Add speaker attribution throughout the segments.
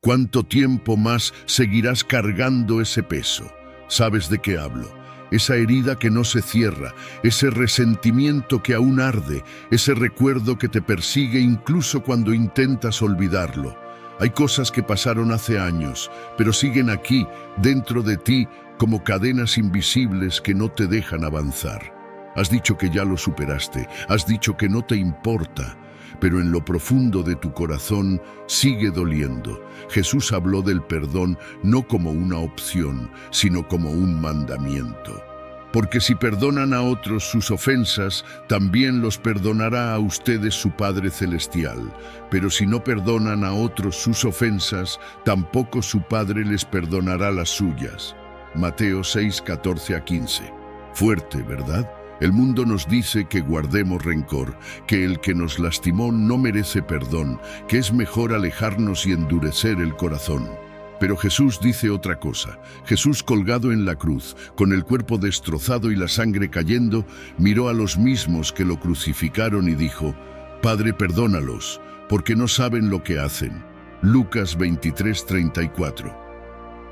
Speaker 1: ¿Cuánto tiempo más seguirás cargando ese peso? ¿Sabes de qué hablo? Esa herida que no se cierra, ese resentimiento que aún arde, ese recuerdo que te persigue incluso cuando intentas olvidarlo. Hay cosas que pasaron hace años, pero siguen aquí, dentro de ti, como cadenas invisibles que no te dejan avanzar. Has dicho que ya lo superaste, has dicho que no te importa, pero en lo profundo de tu corazón sigue doliendo. Jesús habló del perdón no como una opción, sino como un mandamiento. Porque si perdonan a otros sus ofensas, también los perdonará a ustedes su Padre Celestial. Pero si no perdonan a otros sus ofensas, tampoco su Padre les perdonará las suyas. Mateo 6, 14-15. Fuerte, ¿verdad? El mundo nos dice que guardemos rencor, que el que nos lastimó no merece perdón, que es mejor alejarnos y endurecer el corazón. Pero Jesús dice otra cosa. Jesús, colgado en la cruz, con el cuerpo destrozado y la sangre cayendo, miró a los mismos que lo crucificaron y dijo: Padre, perdónalos, porque no saben lo que hacen. Lucas 23:34.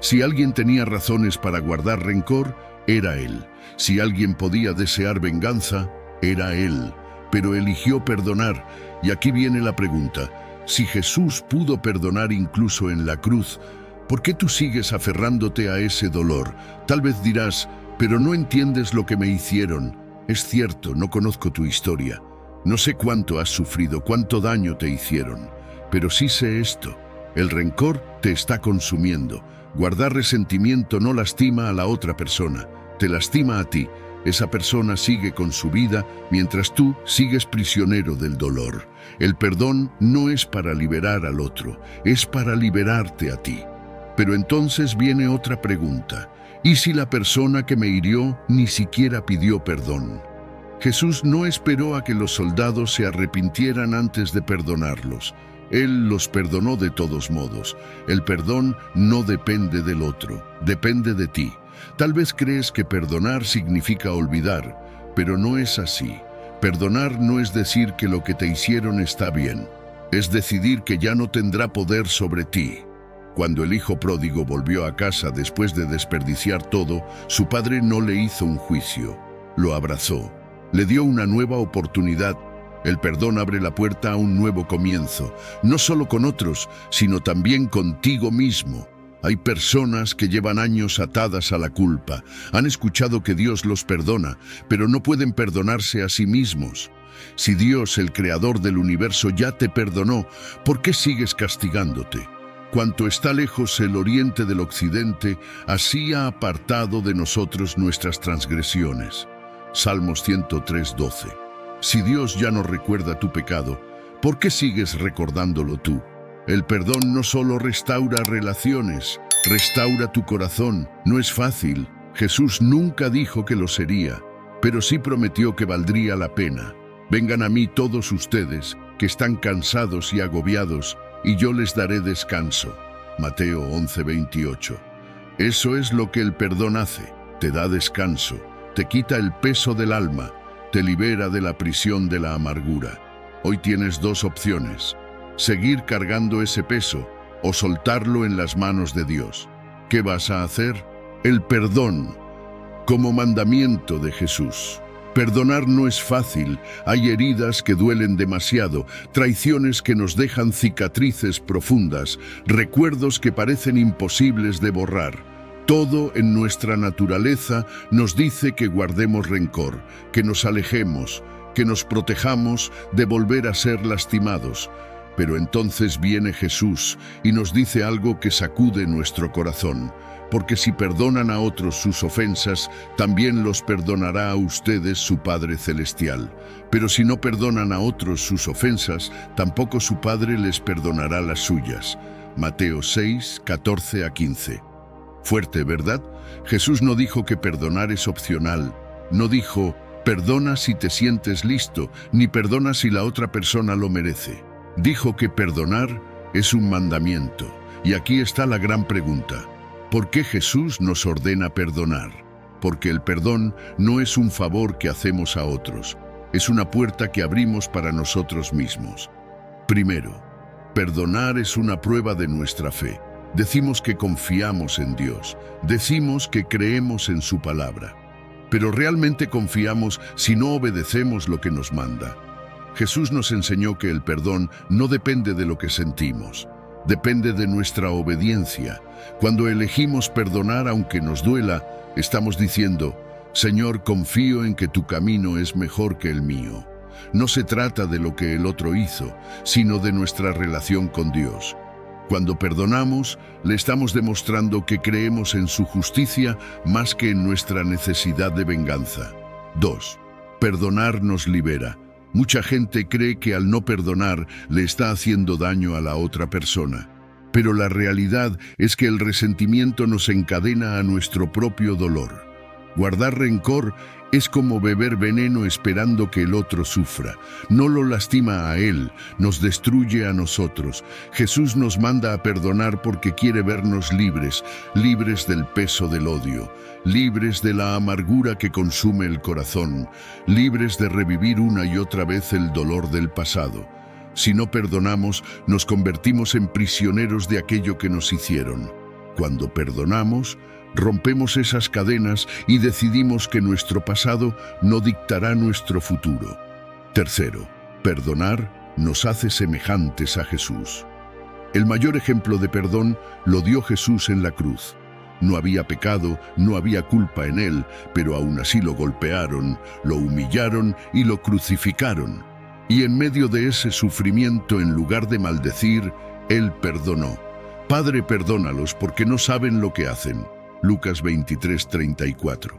Speaker 1: Si alguien tenía razones para guardar rencor, era él. Si alguien podía desear venganza, era él. Pero eligió perdonar. Y aquí viene la pregunta. Si Jesús pudo perdonar incluso en la cruz, ¿por qué tú sigues aferrándote a ese dolor? Tal vez dirás, pero no entiendes lo que me hicieron. Es cierto, no conozco tu historia. No sé cuánto has sufrido, cuánto daño te hicieron. Pero sí sé esto. El rencor te está consumiendo. Guardar resentimiento no lastima a la otra persona, te lastima a ti. Esa persona sigue con su vida mientras tú sigues prisionero del dolor. El perdón no es para liberar al otro, es para liberarte a ti. Pero entonces viene otra pregunta. ¿Y si la persona que me hirió ni siquiera pidió perdón? Jesús no esperó a que los soldados se arrepintieran antes de perdonarlos. Él los perdonó de todos modos. El perdón no depende del otro, depende de ti. Tal vez crees que perdonar significa olvidar, pero no es así. Perdonar no es decir que lo que te hicieron está bien. Es decidir que ya no tendrá poder sobre ti. Cuando el hijo pródigo volvió a casa después de desperdiciar todo, su padre no le hizo un juicio. Lo abrazó. Le dio una nueva oportunidad. El perdón abre la puerta a un nuevo comienzo, no solo con otros, sino también contigo mismo. Hay personas que llevan años atadas a la culpa. Han escuchado que Dios los perdona, pero no pueden perdonarse a sí mismos. Si Dios, el creador del universo, ya te perdonó, ¿por qué sigues castigándote? Cuanto está lejos el oriente del occidente, así ha apartado de nosotros nuestras transgresiones. Salmos 103:12. Si Dios ya no recuerda tu pecado, ¿por qué sigues recordándolo tú? El perdón no solo restaura relaciones, restaura tu corazón. No es fácil. Jesús nunca dijo que lo sería, pero sí prometió que valdría la pena. Vengan a mí todos ustedes, que están cansados y agobiados, y yo les daré descanso. Mateo 11:28. Eso es lo que el perdón hace. Te da descanso, te quita el peso del alma, te libera de la prisión de la amargura. Hoy tienes dos opciones: seguir cargando ese peso o soltarlo en las manos de Dios. ¿Qué vas a hacer? El perdón, como mandamiento de Jesús. Perdonar no es fácil. Hay heridas que duelen demasiado, traiciones que nos dejan cicatrices profundas, recuerdos que parecen imposibles de borrar. Todo en nuestra naturaleza nos dice que guardemos rencor, que nos alejemos, que nos protejamos de volver a ser lastimados. Pero entonces viene Jesús y nos dice algo que sacude nuestro corazón. Porque si perdonan a otros sus ofensas, también los perdonará a ustedes su Padre Celestial. Pero si no perdonan a otros sus ofensas, tampoco su Padre les perdonará las suyas. Mateo 6, 14-15. Fuerte, ¿verdad? Jesús no dijo que perdonar es opcional. No dijo, perdona si te sientes listo, ni perdona si la otra persona lo merece. Dijo que perdonar es un mandamiento. Y aquí está la gran pregunta. ¿Por qué Jesús nos ordena perdonar? Porque el perdón no es un favor que hacemos a otros. Es una puerta que abrimos para nosotros mismos. Primero, Perdonar es una prueba de nuestra fe. Decimos que confiamos en Dios, decimos que creemos en su palabra, pero realmente confiamos si no obedecemos lo que nos manda. Jesús nos enseñó que el perdón no depende de lo que sentimos, depende de nuestra obediencia. Cuando elegimos perdonar aunque nos duela, estamos diciendo: Señor, confío en que tu camino es mejor que el mío. No se trata de lo que el otro hizo, sino de nuestra relación con Dios. Cuando perdonamos, le estamos demostrando que creemos en su justicia más que en nuestra necesidad de venganza. 2. Perdonar nos libera. Mucha gente cree que al no perdonar le está haciendo daño a la otra persona. Pero la realidad es que el resentimiento nos encadena a nuestro propio dolor. Guardar rencor es como beber veneno esperando que el otro sufra. No lo lastima a él, nos destruye a nosotros. Jesús nos manda a perdonar porque quiere vernos libres, libres del peso del odio, libres de la amargura que consume el corazón, libres de revivir una y otra vez el dolor del pasado. Si no perdonamos, nos convertimos en prisioneros de aquello que nos hicieron. Cuando perdonamos, rompemos esas cadenas y decidimos que nuestro pasado no dictará nuestro futuro. 3. Perdonar nos hace semejantes a Jesús. El mayor ejemplo de perdón lo dio Jesús en la cruz. No había pecado, no había culpa en él, pero aún así lo golpearon, lo humillaron y lo crucificaron. Y en medio de ese sufrimiento, en lugar de maldecir, él perdonó. Padre, perdónalos porque no saben lo que hacen. Lucas 23:34.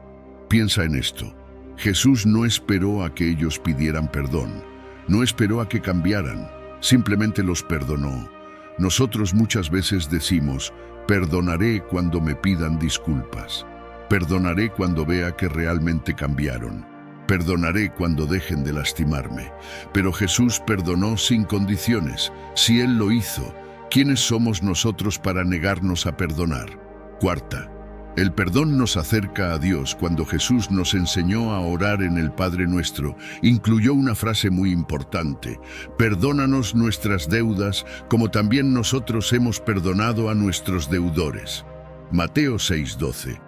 Speaker 1: Piensa en esto. Jesús no esperó a que ellos pidieran perdón. No esperó a que cambiaran. Simplemente los perdonó. Nosotros muchas veces decimos: perdonaré cuando me pidan disculpas. Perdonaré cuando vea que realmente cambiaron. Perdonaré cuando dejen de lastimarme. Pero Jesús perdonó sin condiciones. Si Él lo hizo, ¿quiénes somos nosotros para negarnos a perdonar? 4. El perdón nos acerca a Dios. Cuando Jesús nos enseñó a orar en el Padre Nuestro, incluyó una frase muy importante: perdónanos nuestras deudas, como también nosotros hemos perdonado a nuestros deudores. Mateo 6:12.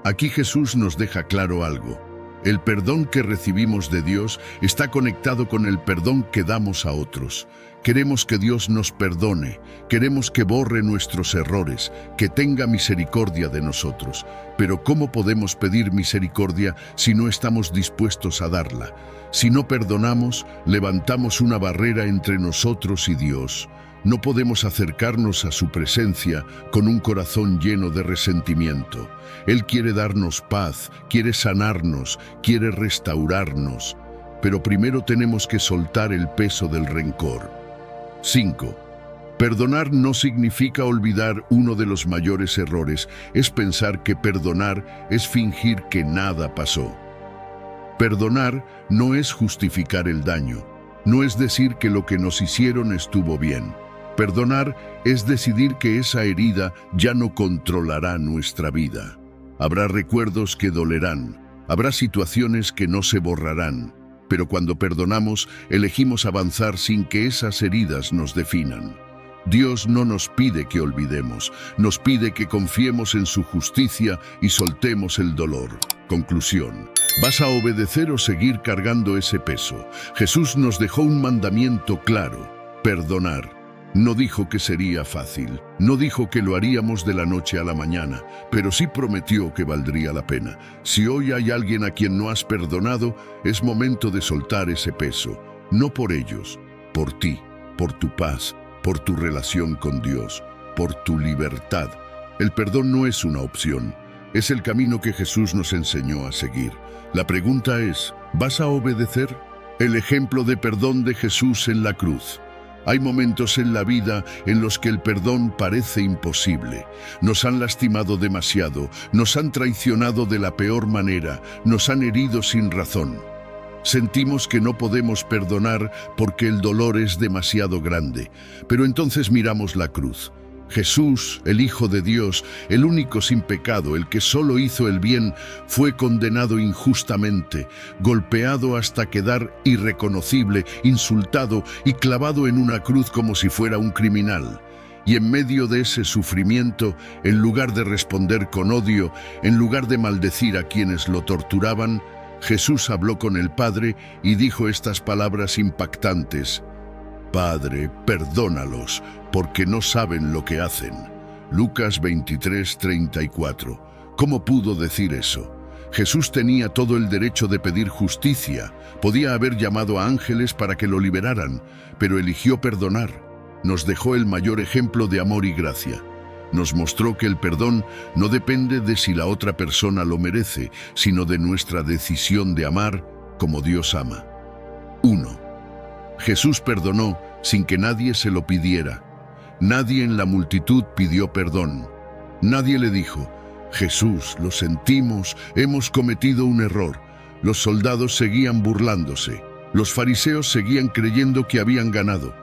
Speaker 1: Aquí Jesús nos deja claro algo. El perdón que recibimos de Dios está conectado con el perdón que damos a otros. Queremos que Dios nos perdone, queremos que borre nuestros errores, que tenga misericordia de nosotros. Pero ¿cómo podemos pedir misericordia si no estamos dispuestos a darla? Si no perdonamos, levantamos una barrera entre nosotros y Dios. No podemos acercarnos a su presencia con un corazón lleno de resentimiento. Él quiere darnos paz, quiere sanarnos, quiere restaurarnos. Pero primero tenemos que soltar el peso del rencor. 5. Perdonar no significa olvidar. Uno de los mayores errores es pensar que perdonar es fingir que nada pasó. Perdonar no es justificar el daño, no es decir que lo que nos hicieron estuvo bien. Perdonar es decidir que esa herida ya no controlará nuestra vida. Habrá recuerdos que dolerán, habrá situaciones que no se borrarán, pero cuando perdonamos, elegimos avanzar sin que esas heridas nos definan. Dios no nos pide que olvidemos, nos pide que confiemos en su justicia y soltemos el dolor. Conclusión: ¿vas a obedecer o seguir cargando ese peso? Jesús nos dejó un mandamiento claro: perdonar. No dijo que sería fácil, no dijo que lo haríamos de la noche a la mañana, pero sí prometió que valdría la pena. Si hoy hay alguien a quien no has perdonado, es momento de soltar ese peso. No por ellos, por ti, por tu paz, por tu relación con Dios, por tu libertad. El perdón no es una opción, es el camino que Jesús nos enseñó a seguir. La pregunta es: ¿vas a obedecer? El ejemplo de perdón de Jesús en la cruz. Hay momentos en la vida en los que el perdón parece imposible. Nos han lastimado demasiado, nos han traicionado de la peor manera, nos han herido sin razón. Sentimos que no podemos perdonar porque el dolor es demasiado grande. Pero entonces miramos la cruz. Jesús, el Hijo de Dios, el único sin pecado, el que solo hizo el bien, fue condenado injustamente, golpeado hasta quedar irreconocible, insultado y clavado en una cruz como si fuera un criminal. Y en medio de ese sufrimiento, en lugar de responder con odio, en lugar de maldecir a quienes lo torturaban, Jesús habló con el Padre y dijo estas palabras impactantes: Padre, perdónalos, porque no saben lo que hacen. Lucas 23:34. ¿Cómo pudo decir eso? Jesús tenía todo el derecho de pedir justicia, podía haber llamado a ángeles para que lo liberaran, pero eligió perdonar. Nos dejó el mayor ejemplo de amor y gracia. Nos mostró que el perdón no depende de si la otra persona lo merece, sino de nuestra decisión de amar como Dios ama. 1. Jesús perdonó sin que nadie se lo pidiera. Nadie en la multitud pidió perdón. Nadie le dijo: Jesús, lo sentimos, hemos cometido un error. Los soldados seguían burlándose. Los fariseos seguían creyendo que habían ganado.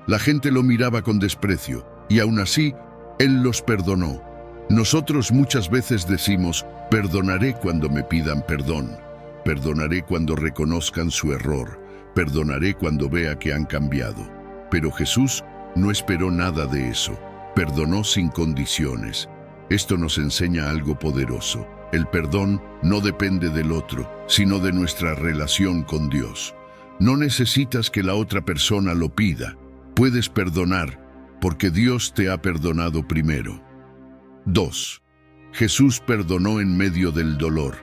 Speaker 1: La gente lo miraba con desprecio, y aún así, Él los perdonó. Nosotros muchas veces decimos: perdonaré cuando me pidan perdón. Perdonaré cuando reconozcan su error. Perdonaré cuando vea que han cambiado. Pero Jesús no esperó nada de eso. Perdonó sin condiciones. Esto nos enseña algo poderoso. El perdón no depende del otro, sino de nuestra relación con Dios. No necesitas que la otra persona lo pida. Puedes perdonar porque Dios te ha perdonado primero. 2. Jesús perdonó en medio del dolor.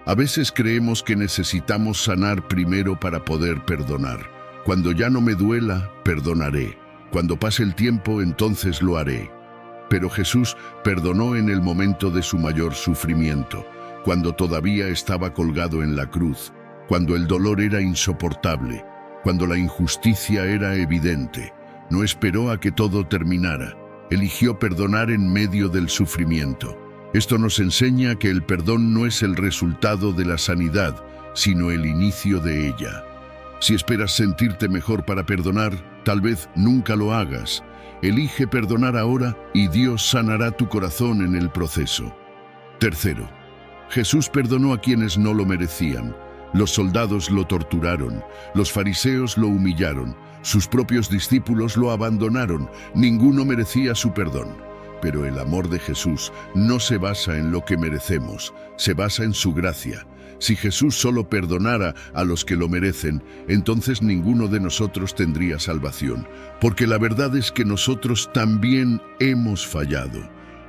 Speaker 1: A veces creemos que necesitamos sanar primero para poder perdonar. Cuando ya no me duela, perdonaré. Cuando pase el tiempo, entonces lo haré. Pero Jesús perdonó en el momento de su mayor sufrimiento, cuando todavía estaba colgado en la cruz, cuando el dolor era insoportable, cuando la injusticia era evidente. No esperó a que todo terminara. Eligió perdonar en medio del sufrimiento. Esto nos enseña que el perdón no es el resultado de la sanidad, sino el inicio de ella. Si esperas sentirte mejor para perdonar, tal vez nunca lo hagas. Elige perdonar ahora y Dios sanará tu corazón en el proceso. 3. Jesús perdonó a quienes no lo merecían. Los soldados lo torturaron, los fariseos lo humillaron, sus propios discípulos lo abandonaron. Ninguno merecía su perdón. Pero el amor de Jesús no se basa en lo que merecemos, se basa en su gracia. Si Jesús solo perdonara a los que lo merecen, entonces ninguno de nosotros tendría salvación, porque la verdad es que nosotros también hemos fallado.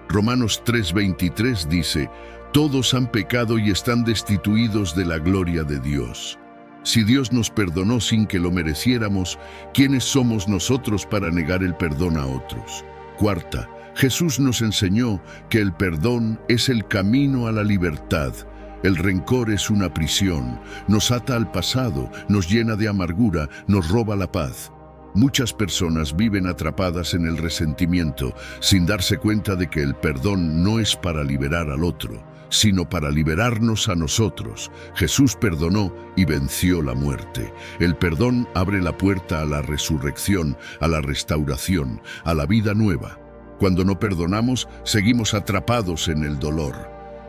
Speaker 1: Romanos 3:23 dice: todos han pecado y están destituidos de la gloria de Dios. Si Dios nos perdonó sin que lo mereciéramos, ¿quiénes somos nosotros para negar el perdón a otros? 4. Jesús nos enseñó que el perdón es el camino a la libertad. El rencor es una prisión, nos ata al pasado, nos llena de amargura, nos roba la paz. Muchas personas viven atrapadas en el resentimiento, sin darse cuenta de que el perdón no es para liberar al otro, sino para liberarnos a nosotros. Jesús perdonó y venció la muerte. El perdón abre la puerta a la resurrección, a la restauración, a la vida nueva. Cuando no perdonamos, seguimos atrapados en el dolor.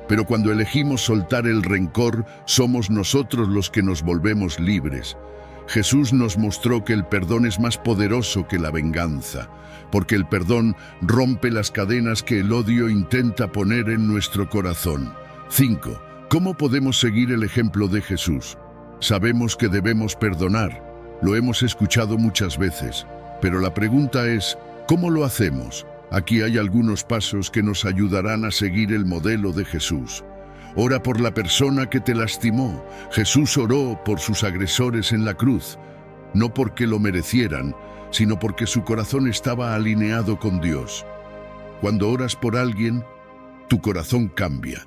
Speaker 1: Pero cuando elegimos soltar el rencor, somos nosotros los que nos volvemos libres. Jesús nos mostró que el perdón es más poderoso que la venganza, porque el perdón rompe las cadenas que el odio intenta poner en nuestro corazón. 5. ¿Cómo podemos seguir el ejemplo de Jesús? Sabemos que debemos perdonar. Lo hemos escuchado muchas veces, pero la pregunta es, ¿cómo lo hacemos? Aquí hay algunos pasos que nos ayudarán a seguir el modelo de Jesús. Ora por la persona que te lastimó. Jesús oró por sus agresores en la cruz, no porque lo merecieran, sino porque su corazón estaba alineado con Dios. Cuando oras por alguien, tu corazón cambia.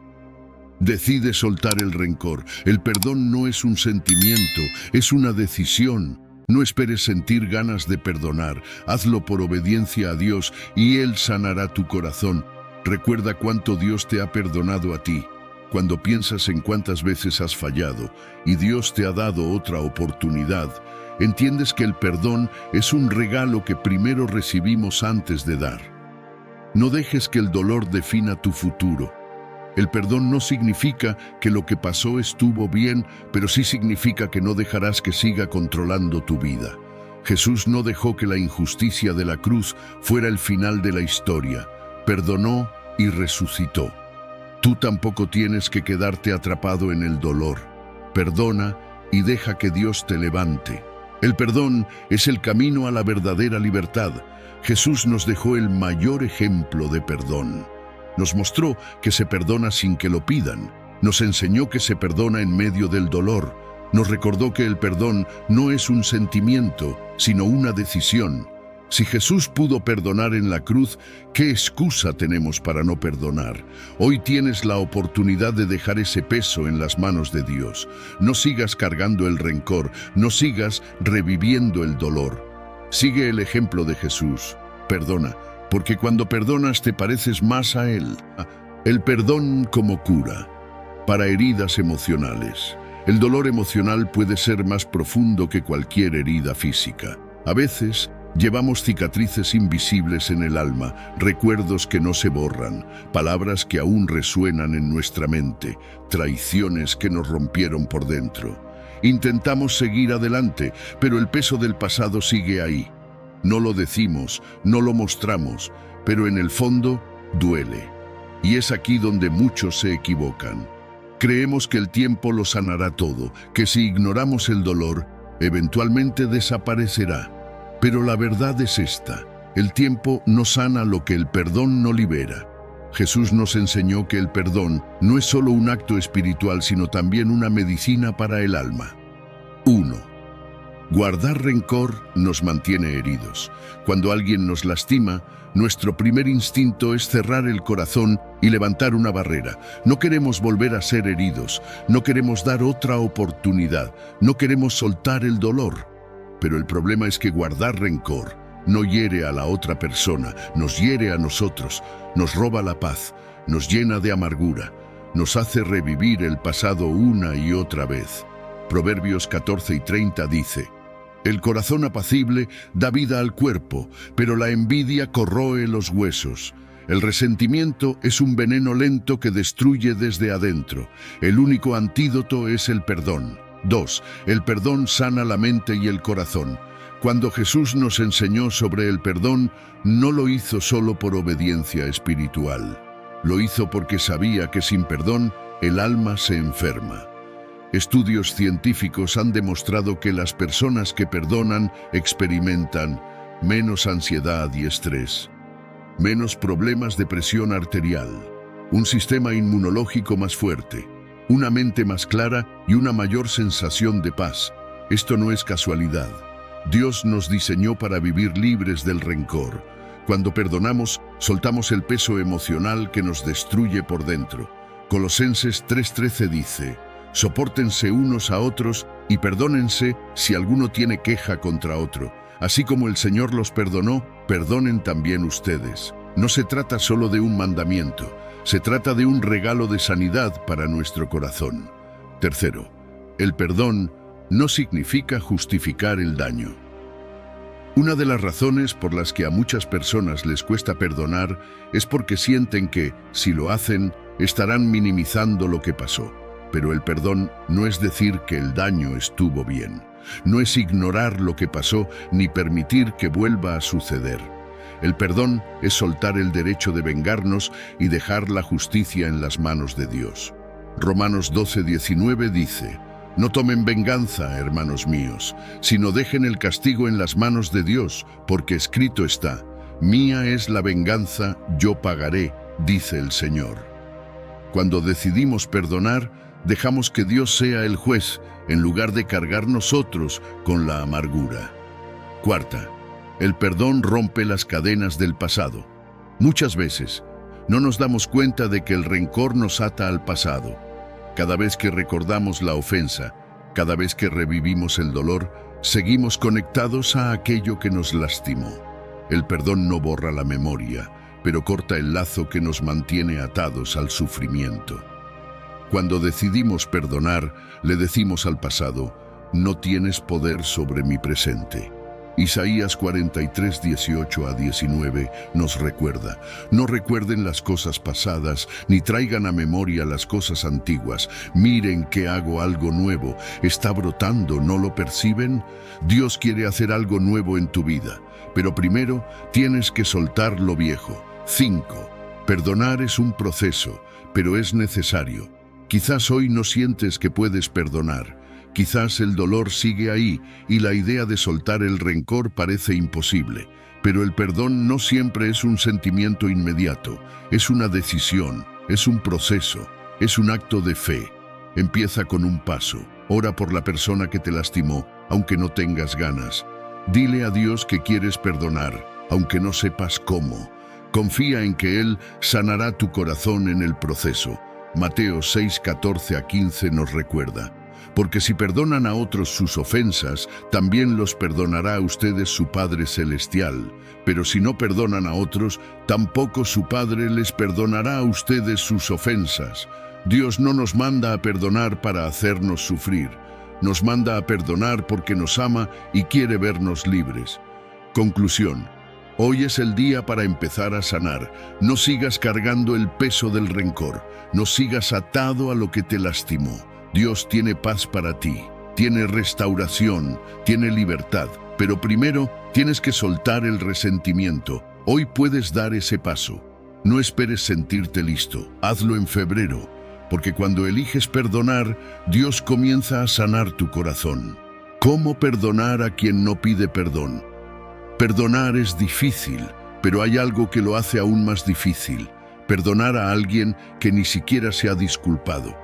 Speaker 1: Decide soltar el rencor. El perdón no es un sentimiento, es una decisión. No esperes sentir ganas de perdonar. Hazlo por obediencia a Dios y Él sanará tu corazón. Recuerda cuánto Dios te ha perdonado a ti. Cuando piensas en cuántas veces has fallado y Dios te ha dado otra oportunidad, entiendes que el perdón es un regalo que primero recibimos antes de dar. No dejes que el dolor defina tu futuro. El perdón no significa que lo que pasó estuvo bien, pero sí significa que no dejarás que siga controlando tu vida. Jesús no dejó que la injusticia de la cruz fuera el final de la historia. Perdonó y resucitó. Tú tampoco tienes que quedarte atrapado en el dolor. Perdona y deja que Dios te levante. El perdón es el camino a la verdadera libertad. Jesús nos dejó el mayor ejemplo de perdón. Nos mostró que se perdona sin que lo pidan. Nos enseñó que se perdona en medio del dolor. Nos recordó que el perdón no es un sentimiento, sino una decisión. Si Jesús pudo perdonar en la cruz, ¿qué excusa tenemos para no perdonar? Hoy tienes la oportunidad de dejar ese peso en las manos de Dios. No sigas cargando el rencor, no sigas reviviendo el dolor. Sigue el ejemplo de Jesús. Perdona, porque cuando perdonas te pareces más a Él. El perdón como cura para heridas emocionales. El dolor emocional puede ser más profundo que cualquier herida física. A veces, llevamos cicatrices invisibles en el alma, recuerdos que no se borran, palabras que aún resuenan en nuestra mente, traiciones que nos rompieron por dentro. Intentamos seguir adelante, pero el peso del pasado sigue ahí. No lo decimos, no lo mostramos, pero en el fondo duele. Y es aquí donde muchos se equivocan. Creemos que el tiempo lo sanará todo, que si ignoramos el dolor, eventualmente desaparecerá. Pero la verdad es esta: el tiempo no sana lo que el perdón no libera. Jesús nos enseñó que el perdón no es solo un acto espiritual, sino también una medicina para el alma. 1. Guardar rencor nos mantiene heridos. Cuando alguien nos lastima, nuestro primer instinto es cerrar el corazón y levantar una barrera. No queremos volver a ser heridos, no queremos dar otra oportunidad, no queremos soltar el dolor. Pero el problema es que guardar rencor no hiere a la otra persona, nos hiere a nosotros, nos roba la paz, nos llena de amargura, nos hace revivir el pasado una y otra vez. Proverbios 14:30 dice: el corazón apacible da vida al cuerpo, pero la envidia corroe los huesos. El resentimiento es un veneno lento que destruye desde adentro. El único antídoto es el perdón. 2. El perdón sana la mente y el corazón. Cuando Jesús nos enseñó sobre el perdón, no lo hizo solo por obediencia espiritual. Lo hizo porque sabía que sin perdón el alma se enferma. Estudios científicos han demostrado que las personas que perdonan experimentan menos ansiedad y estrés, menos problemas de presión arterial, un sistema inmunológico más fuerte, una mente más clara y una mayor sensación de paz. Esto no es casualidad. Dios nos diseñó para vivir libres del rencor. Cuando perdonamos, soltamos el peso emocional que nos destruye por dentro. Colosenses 3:13 dice: sopórtense unos a otros y perdónense si alguno tiene queja contra otro. Así como el Señor los perdonó, perdonen también ustedes. No se trata solo de un mandamiento, se trata de un regalo de sanidad para nuestro corazón. 3. El perdón no significa justificar el daño. Una de las razones por las que a muchas personas les cuesta perdonar es porque sienten que, si lo hacen, estarán minimizando lo que pasó. Pero el perdón no es decir que el daño estuvo bien. No es ignorar lo que pasó ni permitir que vuelva a suceder. El perdón es soltar el derecho de vengarnos y dejar la justicia en las manos de Dios. Romanos 12:19 dice: no tomen venganza, hermanos míos, sino dejen el castigo en las manos de Dios, porque escrito está: mía es la venganza, yo pagaré, dice el Señor. Cuando decidimos perdonar, dejamos que Dios sea el juez, en lugar de cargar nosotros con la amargura. 4. El perdón rompe las cadenas del pasado. Muchas veces, no nos damos cuenta de que el rencor nos ata al pasado. Cada vez que recordamos la ofensa, cada vez que revivimos el dolor, seguimos conectados a aquello que nos lastimó. El perdón no borra la memoria, pero corta el lazo que nos mantiene atados al sufrimiento. Cuando decidimos perdonar, le decimos al pasado: no tienes poder sobre mi presente. Isaías 43, 18 a 19 nos recuerda: no recuerden las cosas pasadas, ni traigan a memoria las cosas antiguas. Miren que hago algo nuevo. ¿Está brotando? ¿No lo perciben? Dios quiere hacer algo nuevo en tu vida, pero primero tienes que soltar lo viejo. 5. Perdonar es un proceso, pero es necesario. Quizás hoy no sientes que puedes perdonar. Quizás el dolor sigue ahí y la idea de soltar el rencor parece imposible. Pero el perdón no siempre es un sentimiento inmediato. Es una decisión, es un proceso, es un acto de fe. Empieza con un paso. Ora por la persona que te lastimó, aunque no tengas ganas. Dile a Dios que quieres perdonar, aunque no sepas cómo. Confía en que Él sanará tu corazón en el proceso. Mateo 6, 14 a 15 nos recuerda: porque si perdonan a otros sus ofensas, también los perdonará a ustedes su Padre Celestial. Pero si no perdonan a otros, tampoco su Padre les perdonará a ustedes sus ofensas. Dios no nos manda a perdonar para hacernos sufrir. Nos manda a perdonar porque nos ama y quiere vernos libres. Conclusión: hoy es el día para empezar a sanar. No sigas cargando el peso del rencor. No sigas atado a lo que te lastimó. Dios tiene paz para ti, tiene restauración, tiene libertad, pero primero tienes que soltar el resentimiento. Hoy puedes dar ese paso. No esperes sentirte listo, hazlo en febrero, porque cuando eliges perdonar, Dios comienza a sanar tu corazón. ¿Cómo perdonar a quien no pide perdón? Perdonar es difícil, pero hay algo que lo hace aún más difícil: perdonar a alguien que ni siquiera se ha disculpado.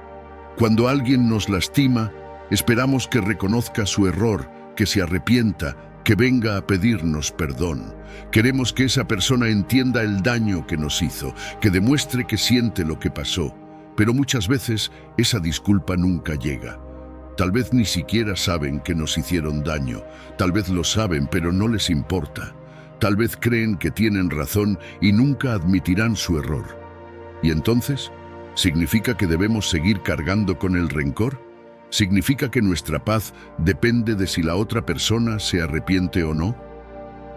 Speaker 1: Cuando alguien nos lastima, esperamos que reconozca su error, que se arrepienta, que venga a pedirnos perdón. Queremos que esa persona entienda el daño que nos hizo, que demuestre que siente lo que pasó. Pero muchas veces esa disculpa nunca llega. Tal vez ni siquiera saben que nos hicieron daño. Tal vez lo saben, pero no les importa. Tal vez creen que tienen razón y nunca admitirán su error. ¿Y entonces? ¿Significa que debemos seguir cargando con el rencor? ¿Significa que nuestra paz depende de si la otra persona se arrepiente o no?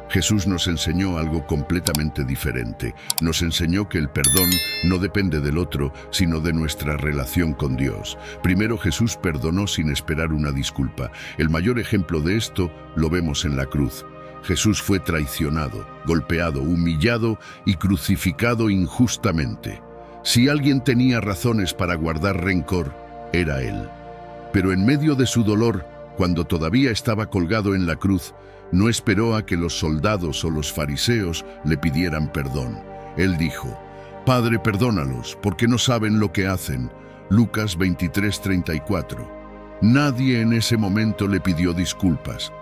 Speaker 1: Jesús nos enseñó algo completamente diferente. Nos enseñó que el perdón no depende del otro, sino de nuestra relación con Dios. Primero, Jesús perdonó sin esperar una disculpa. El mayor ejemplo de esto lo vemos en la cruz. Jesús fue traicionado, golpeado, humillado y crucificado injustamente. Si alguien tenía razones para guardar rencor, era Él. Pero en medio de su dolor, cuando todavía estaba colgado en la cruz, no esperó a que los soldados o los fariseos le pidieran perdón. Él dijo: Padre, perdónalos, porque no saben lo que hacen. Lucas 23:34. Nadie en ese momento le pidió disculpas,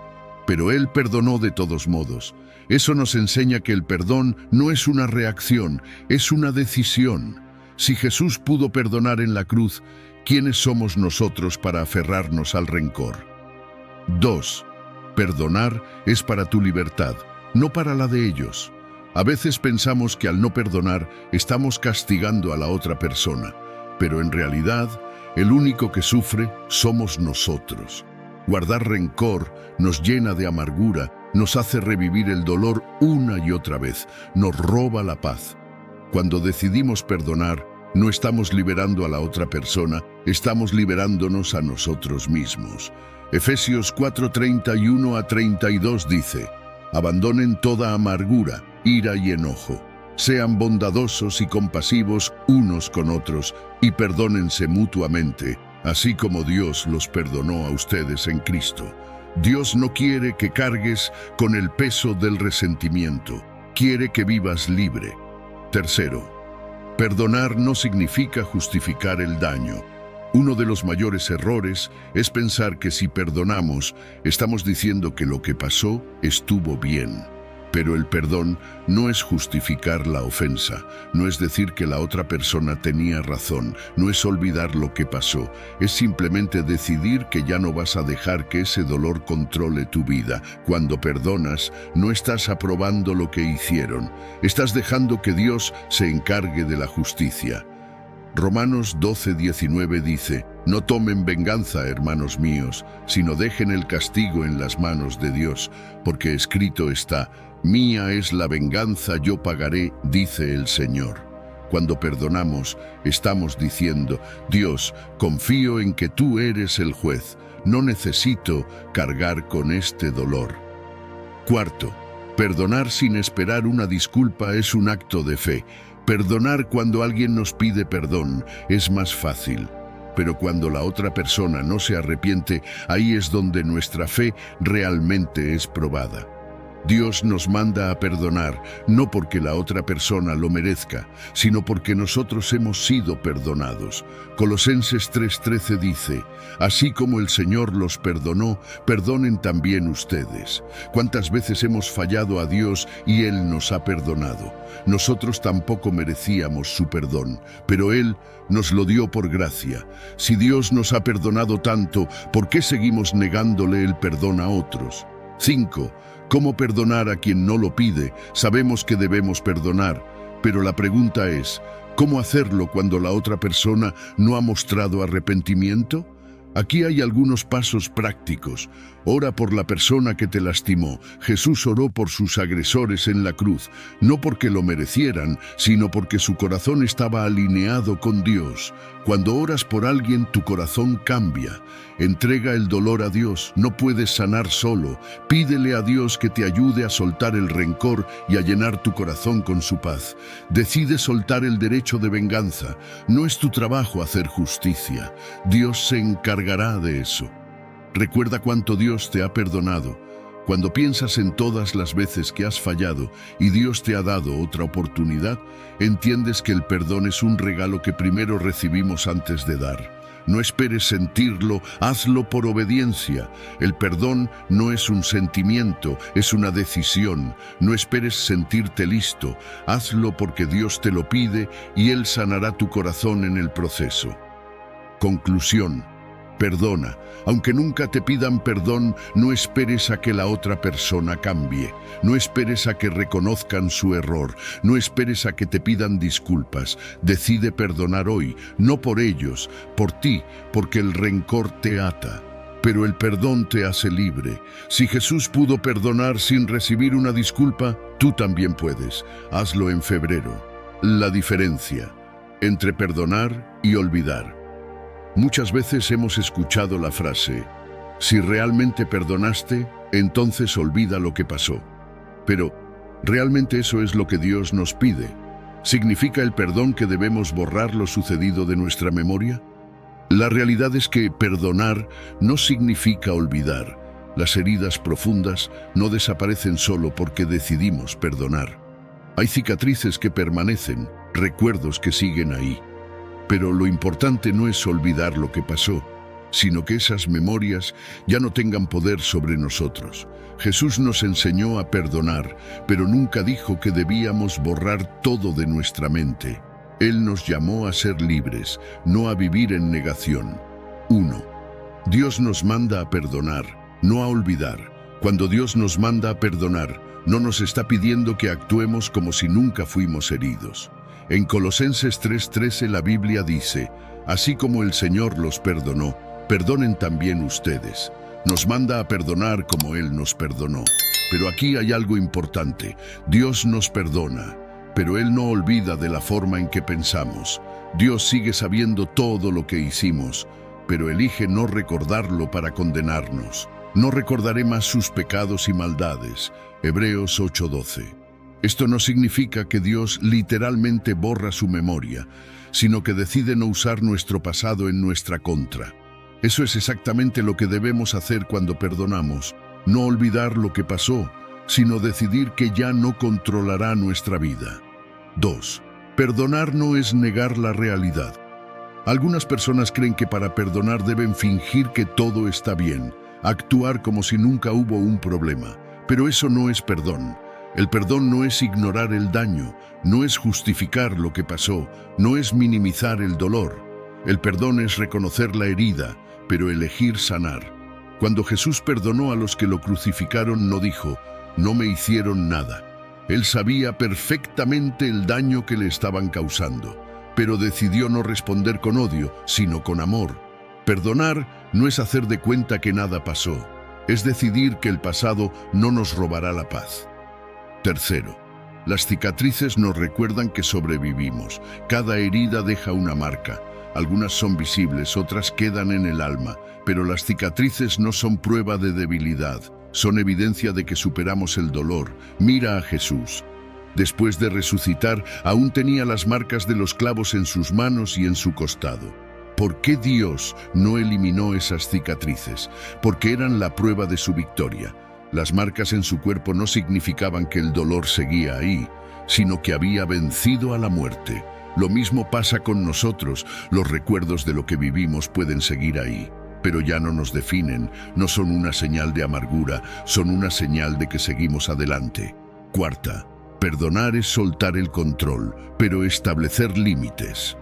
Speaker 1: pero Él perdonó de todos modos. Eso nos enseña que el perdón no es una reacción, es una decisión. Si Jesús pudo perdonar en la cruz, ¿quiénes somos nosotros para aferrarnos al rencor? 2. Perdonar es para tu libertad, no para la de ellos. A veces pensamos que al no perdonar estamos castigando a la otra persona, pero en realidad el único que sufre somos nosotros. Guardar rencor nos llena de amargura, nos hace revivir el dolor una y otra vez, nos roba la paz. Cuando decidimos perdonar, no estamos liberando a la otra persona, estamos liberándonos a nosotros mismos. Efesios 4:31 a 32 dice: abandonen toda amargura, ira y enojo. Sean bondadosos y compasivos unos con otros y perdónense mutuamente, así como Dios los perdonó a ustedes en Cristo. Dios no quiere que cargues con el peso del resentimiento, quiere que vivas libre. 3. Perdonar no significa justificar el daño. Uno de los mayores errores es pensar que si perdonamos, estamos diciendo que lo que pasó estuvo bien. Pero el perdón no es justificar la ofensa, no es decir que la otra persona tenía razón, no es olvidar lo que pasó, es simplemente decidir que ya no vas a dejar que ese dolor controle tu vida. Cuando perdonas, no estás aprobando lo que hicieron, estás dejando que Dios se encargue de la justicia. Romanos 12:19 dice: No tomen venganza, hermanos míos, sino dejen el castigo en las manos de Dios, porque escrito está: Mía es la venganza, yo pagaré, dice el Señor. Cuando perdonamos, estamos diciendo: Dios, confío en que tú eres el juez, no necesito cargar con este dolor. Cuarto, perdonar sin esperar una disculpa es un acto de fe. Perdonar cuando alguien nos pide perdón es más fácil, pero cuando la otra persona no se arrepiente, ahí es donde nuestra fe realmente es probada. Dios nos manda a perdonar, no porque la otra persona lo merezca, sino porque nosotros hemos sido perdonados. Colosenses 3:13 dice: Así como el Señor los perdonó, perdonen también ustedes. ¿Cuántas veces hemos fallado a Dios y Él nos ha perdonado? Nosotros tampoco merecíamos su perdón, pero Él nos lo dio por gracia. Si Dios nos ha perdonado tanto, ¿por qué seguimos negándole el perdón a otros? 5. ¿Cómo perdonar a quien no lo pide? Sabemos que debemos perdonar, pero la pregunta es: ¿cómo hacerlo cuando la otra persona no ha mostrado arrepentimiento? Aquí hay algunos pasos prácticos. Ora por la persona que te lastimó. Jesús oró por sus agresores en la cruz, no porque lo merecieran, sino porque su corazón estaba alineado con Dios. Cuando oras por alguien, tu corazón cambia. Entrega el dolor a Dios. No puedes sanar solo. Pídele a Dios que te ayude a soltar el rencor y a llenar tu corazón con su paz. Decide soltar el derecho de venganza. No es tu trabajo hacer justicia. Dios se encargará de eso. Recuerda cuánto Dios te ha perdonado. Cuando piensas en todas las veces que has fallado y Dios te ha dado otra oportunidad, entiendes que el perdón es un regalo que primero recibimos antes de dar. No esperes sentirlo, hazlo por obediencia. El perdón no es un sentimiento, es una decisión. No esperes sentirte listo, hazlo porque Dios te lo pide y Él sanará tu corazón en el proceso. Conclusión. Perdona. Aunque nunca te pidan perdón, no esperes a que la otra persona cambie. No esperes a que reconozcan su error. No esperes a que te pidan disculpas. Decide perdonar hoy, no por ellos, por ti, porque el rencor te ata. Pero el perdón te hace libre. Si Jesús pudo perdonar sin recibir una disculpa, tú también puedes. Hazlo en febrero. La diferencia entre perdonar y olvidar. Muchas veces hemos escuchado la frase: si realmente perdonaste, entonces olvida lo que pasó. Pero, ¿realmente eso es lo que Dios nos pide? ¿Significa el perdón que debemos borrar lo sucedido de nuestra memoria? La realidad es que perdonar no significa olvidar. Las heridas profundas no desaparecen solo porque decidimos perdonar. Hay cicatrices que permanecen, recuerdos que siguen ahí. Pero lo importante no es olvidar lo que pasó, sino que esas memorias ya no tengan poder sobre nosotros. Jesús nos enseñó a perdonar, pero nunca dijo que debíamos borrar todo de nuestra mente. Él nos llamó a ser libres, no a vivir en negación. 1. Dios nos manda a perdonar, no a olvidar. Cuando Dios nos manda a perdonar, no nos está pidiendo que actuemos como si nunca fuimos heridos. En Colosenses 3:13 la Biblia dice: Así como el Señor los perdonó, perdonen también ustedes. Nos manda a perdonar como Él nos perdonó. Pero aquí hay algo importante. Dios nos perdona, pero Él no olvida de la forma en que pensamos. Dios sigue sabiendo todo lo que hicimos, pero elige no recordarlo para condenarnos. No recordaré más sus pecados y maldades. Hebreos 8:12. Esto no significa que Dios literalmente borra su memoria, sino que decide no usar nuestro pasado en nuestra contra. Eso es exactamente lo que debemos hacer cuando perdonamos. No olvidar lo que pasó, sino decidir que ya no controlará nuestra vida. 2. Perdonar no es negar la realidad. Algunas personas creen que para perdonar deben fingir que todo está bien, actuar como si nunca hubo un problema. Pero eso no es perdón. El perdón no es ignorar el daño, no es justificar lo que pasó, no es minimizar el dolor. El perdón es reconocer la herida, pero elegir sanar. Cuando Jesús perdonó a los que lo crucificaron, no dijo: no me hicieron nada. Él sabía perfectamente el daño que le estaban causando. pero decidió no responder con odio, sino con amor. Perdonar no es hacer de cuenta que nada pasó, es decidir que el pasado no nos robará la paz. Tercero, las cicatrices nos recuerdan que sobrevivimos. Cada herida deja una marca. Algunas son visibles, otras quedan en el alma, pero las cicatrices no son prueba de debilidad, son evidencia de que superamos el dolor. Mira a Jesús. Después de resucitar, aún tenía las marcas de los clavos en sus manos y en su costado. ¿Por qué Dios no eliminó esas cicatrices? Porque eran la prueba de su victoria. Las marcas en su cuerpo no significaban que el dolor seguía ahí, sino que había vencido a la muerte. Lo mismo pasa con nosotros. Los recuerdos de lo que vivimos pueden seguir ahí, pero ya no nos definen, no son una señal de amargura, son una señal de que seguimos adelante. Cuarta, perdonar es soltar el control, pero establecer límites.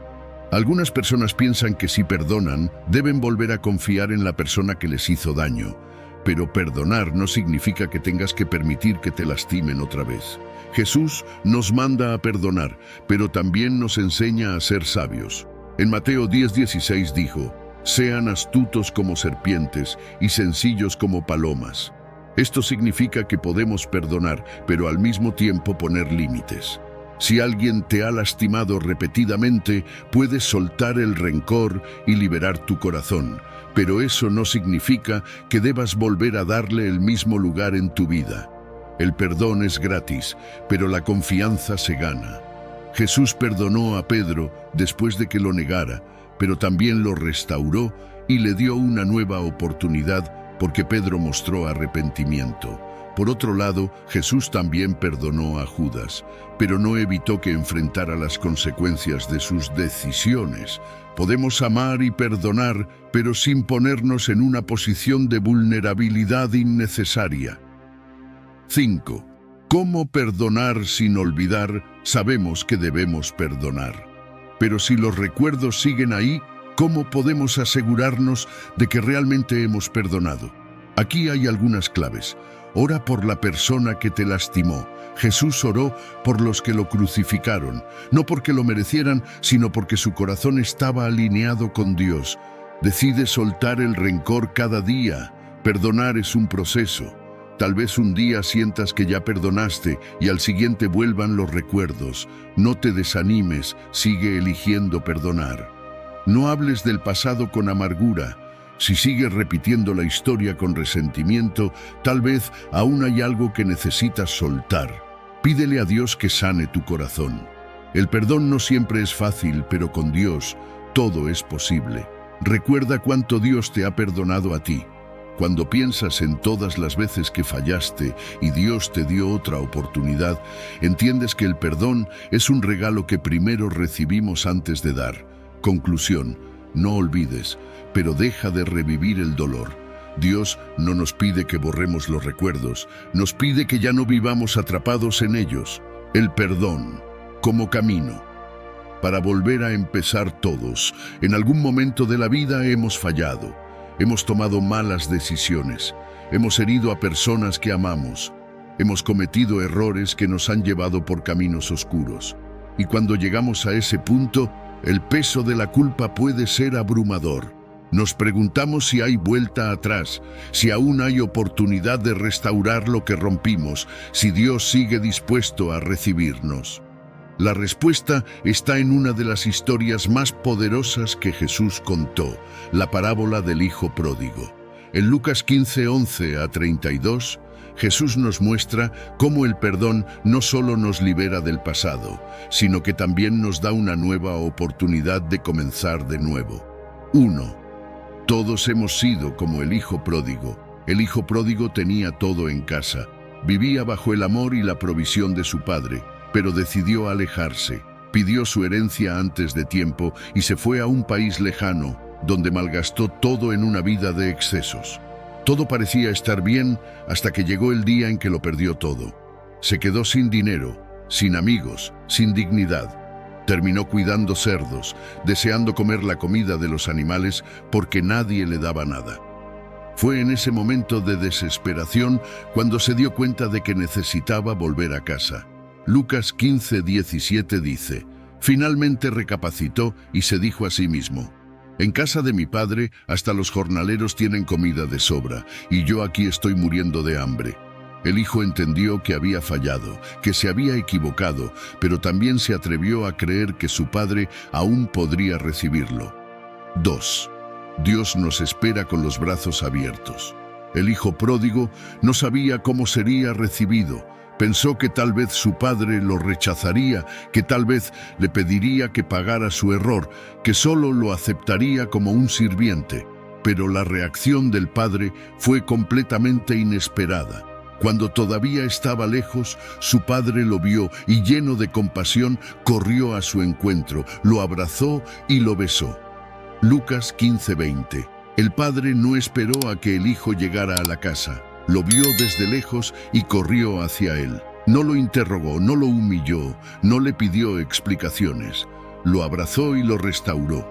Speaker 1: Algunas personas piensan que si perdonan, deben volver a confiar en la persona que les hizo daño. Pero perdonar no significa que tengas que permitir que te lastimen otra vez. Jesús nos manda a perdonar, pero también nos enseña a ser sabios. En Mateo 10:16 dijo: «Sean astutos como serpientes y sencillos como palomas». Esto significa que podemos perdonar, pero al mismo tiempo poner límites. Si alguien te ha lastimado repetidamente, puedes soltar el rencor y liberar tu corazón, pero eso no significa que debas volver a darle el mismo lugar en tu vida. El perdón es gratis, pero la confianza se gana. Jesús perdonó a Pedro después de que lo negara, pero también lo restauró y le dio una nueva oportunidad porque Pedro mostró arrepentimiento. Por otro lado, Jesús también perdonó a Judas, pero no evitó que enfrentara las consecuencias de sus decisiones. Podemos amar y perdonar, pero sin ponernos en una posición de vulnerabilidad innecesaria. 5. ¿Cómo perdonar sin olvidar? Sabemos que debemos perdonar. Pero si los recuerdos siguen ahí, ¿cómo podemos asegurarnos de que realmente hemos perdonado? Aquí hay algunas claves. Ora por la persona que te lastimó. Jesús oró por los que lo crucificaron, no porque lo merecieran, sino porque su corazón estaba alineado con Dios. Decide soltar el rencor cada día. Perdonar es un proceso. Tal vez un día sientas que ya perdonaste y al siguiente vuelvan los recuerdos. No te desanimes, sigue eligiendo perdonar. No hables del pasado con amargura. Si sigues repitiendo la historia con resentimiento, tal vez aún hay algo que necesitas soltar. Pídele a Dios que sane tu corazón. El perdón no siempre es fácil, pero con Dios todo es posible. Recuerda cuánto Dios te ha perdonado a ti. Cuando piensas en todas las veces que fallaste y Dios te dio otra oportunidad, entiendes que el perdón es un regalo que primero recibimos antes de dar. Conclusión: no olvides, pero deja de revivir el dolor. Dios no nos pide que borremos los recuerdos, nos pide que ya no vivamos atrapados en ellos. El perdón como camino para volver a empezar todos. En algún momento de la vida hemos fallado. Hemos tomado malas decisiones, hemos herido a personas que amamos, hemos cometido errores que nos han llevado por caminos oscuros. Y cuando llegamos a ese punto, el peso de la culpa puede ser abrumador. Nos preguntamos si hay vuelta atrás, si aún hay oportunidad de restaurar lo que rompimos, si Dios sigue dispuesto a recibirnos. La respuesta está en una de las historias más poderosas que Jesús contó, la parábola del Hijo Pródigo. En Lucas 15:11-32, Jesús nos muestra cómo el perdón no solo nos libera del pasado, sino que también nos da una nueva oportunidad de comenzar de nuevo. 1. Todos hemos sido como el Hijo Pródigo. El Hijo Pródigo tenía todo en casa, vivía bajo el amor y la provisión de su padre, pero decidió alejarse, pidió su herencia antes de tiempo y se fue a un país lejano, donde malgastó todo en una vida de excesos. Todo parecía estar bien hasta que llegó el día en que lo perdió todo. Se quedó sin dinero, sin amigos, sin dignidad. Terminó cuidando cerdos, deseando comer la comida de los animales porque nadie le daba nada. Fue en ese momento de desesperación cuando se dio cuenta de que necesitaba volver a casa. Lucas 15:17 dice: Finalmente recapacitó y se dijo a sí mismo: en casa de mi padre hasta los jornaleros tienen comida de sobra, y yo aquí estoy muriendo de hambre. El hijo entendió que había fallado, que se había equivocado, pero también se atrevió a creer que su padre aún podría recibirlo. 2. Dios nos espera con los brazos abiertos. El hijo pródigo no sabía cómo sería recibido. Pensó que tal vez su padre lo rechazaría, que tal vez le pediría que pagara su error, que solo lo aceptaría como un sirviente. Pero la reacción del padre fue completamente inesperada. Cuando todavía estaba lejos, su padre lo vio y, lleno de compasión, corrió a su encuentro, lo abrazó y lo besó. Lucas 15:20. El padre no esperó a que el hijo llegara a la casa. Lo vio desde lejos y corrió hacia él. No lo interrogó, no lo humilló, no le pidió explicaciones. Lo abrazó y lo restauró.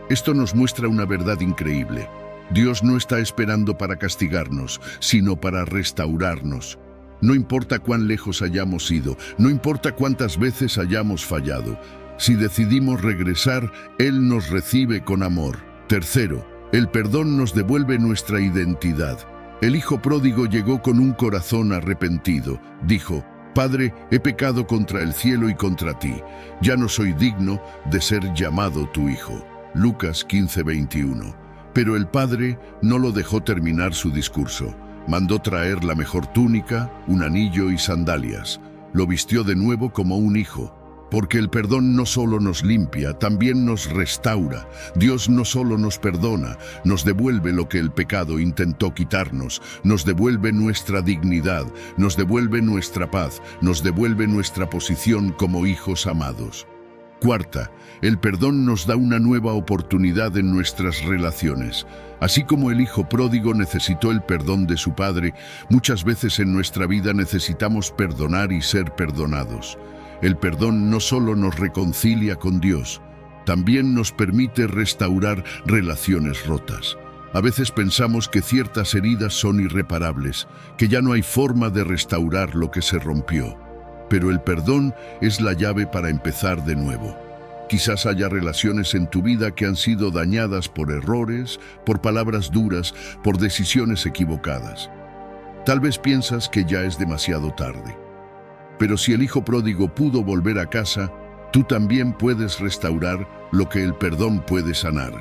Speaker 1: Esto nos muestra una verdad increíble. Dios no está esperando para castigarnos, sino para restaurarnos. No importa cuán lejos hayamos ido, no importa cuántas veces hayamos fallado. Si decidimos regresar, Él nos recibe con amor. Tercero, el perdón nos devuelve nuestra identidad. El hijo pródigo llegó con un corazón arrepentido. Dijo: Padre, he pecado contra el cielo y contra ti. Ya no soy digno de ser llamado tu hijo. Lucas 15:21. Pero el padre no lo dejó terminar su discurso. Mandó traer la mejor túnica, un anillo y sandalias. Lo vistió de nuevo como un hijo. Porque el perdón no solo nos limpia, también nos restaura. Dios no solo nos perdona, nos devuelve lo que el pecado intentó quitarnos, nos devuelve nuestra dignidad, nos devuelve nuestra paz, nos devuelve nuestra posición como hijos amados. Cuarta, el perdón nos da una nueva oportunidad en nuestras relaciones. Así como el hijo pródigo necesitó el perdón de su padre, muchas veces en nuestra vida necesitamos perdonar y ser perdonados. El perdón no solo nos reconcilia con Dios, también nos permite restaurar relaciones rotas. A veces pensamos que ciertas heridas son irreparables, que ya no hay forma de restaurar lo que se rompió. Pero el perdón es la llave para empezar de nuevo. Quizás haya relaciones en tu vida que han sido dañadas por errores, por palabras duras, por decisiones equivocadas. Tal vez piensas que ya es demasiado tarde. Pero si el hijo pródigo pudo volver a casa, tú también puedes restaurar lo que el perdón puede sanar.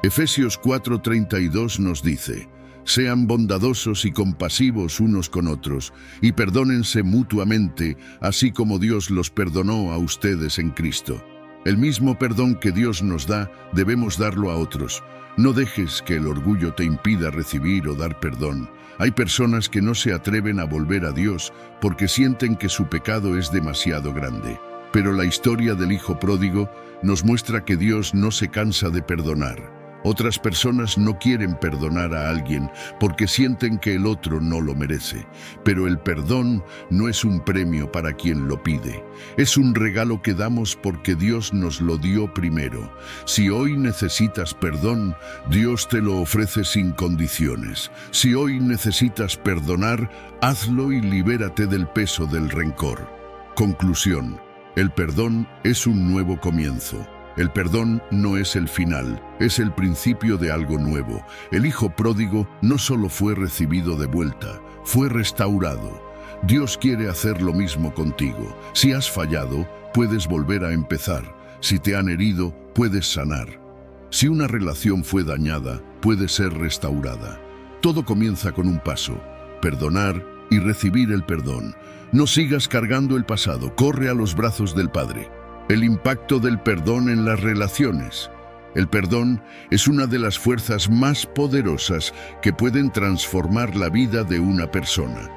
Speaker 1: Efesios 4:32 nos dice: sean bondadosos y compasivos unos con otros, y perdónense mutuamente, así como Dios los perdonó a ustedes en Cristo. El mismo perdón que Dios nos da, debemos darlo a otros. No dejes que el orgullo te impida recibir o dar perdón. Hay personas que no se atreven a volver a Dios porque sienten que su pecado es demasiado grande. Pero la historia del hijo pródigo nos muestra que Dios no se cansa de perdonar. Otras personas no quieren perdonar a alguien porque sienten que el otro no lo merece. Pero el perdón no es un premio para quien lo pide. Es un regalo que damos porque Dios nos lo dio primero. Si hoy necesitas perdón, Dios te lo ofrece sin condiciones. Si hoy necesitas perdonar, hazlo y libérate del peso del rencor. Conclusión: el perdón es un nuevo comienzo. El perdón no es el final, es el principio de algo nuevo. El hijo pródigo no solo fue recibido de vuelta, fue restaurado. Dios quiere hacer lo mismo contigo. Si has fallado, puedes volver a empezar. Si te han herido, puedes sanar. Si una relación fue dañada, puede ser restaurada. Todo comienza con un paso: perdonar y recibir el perdón. No sigas cargando el pasado, corre a los brazos del Padre. El impacto del perdón en las relaciones. El perdón es una de las fuerzas más poderosas que pueden transformar la vida de una persona.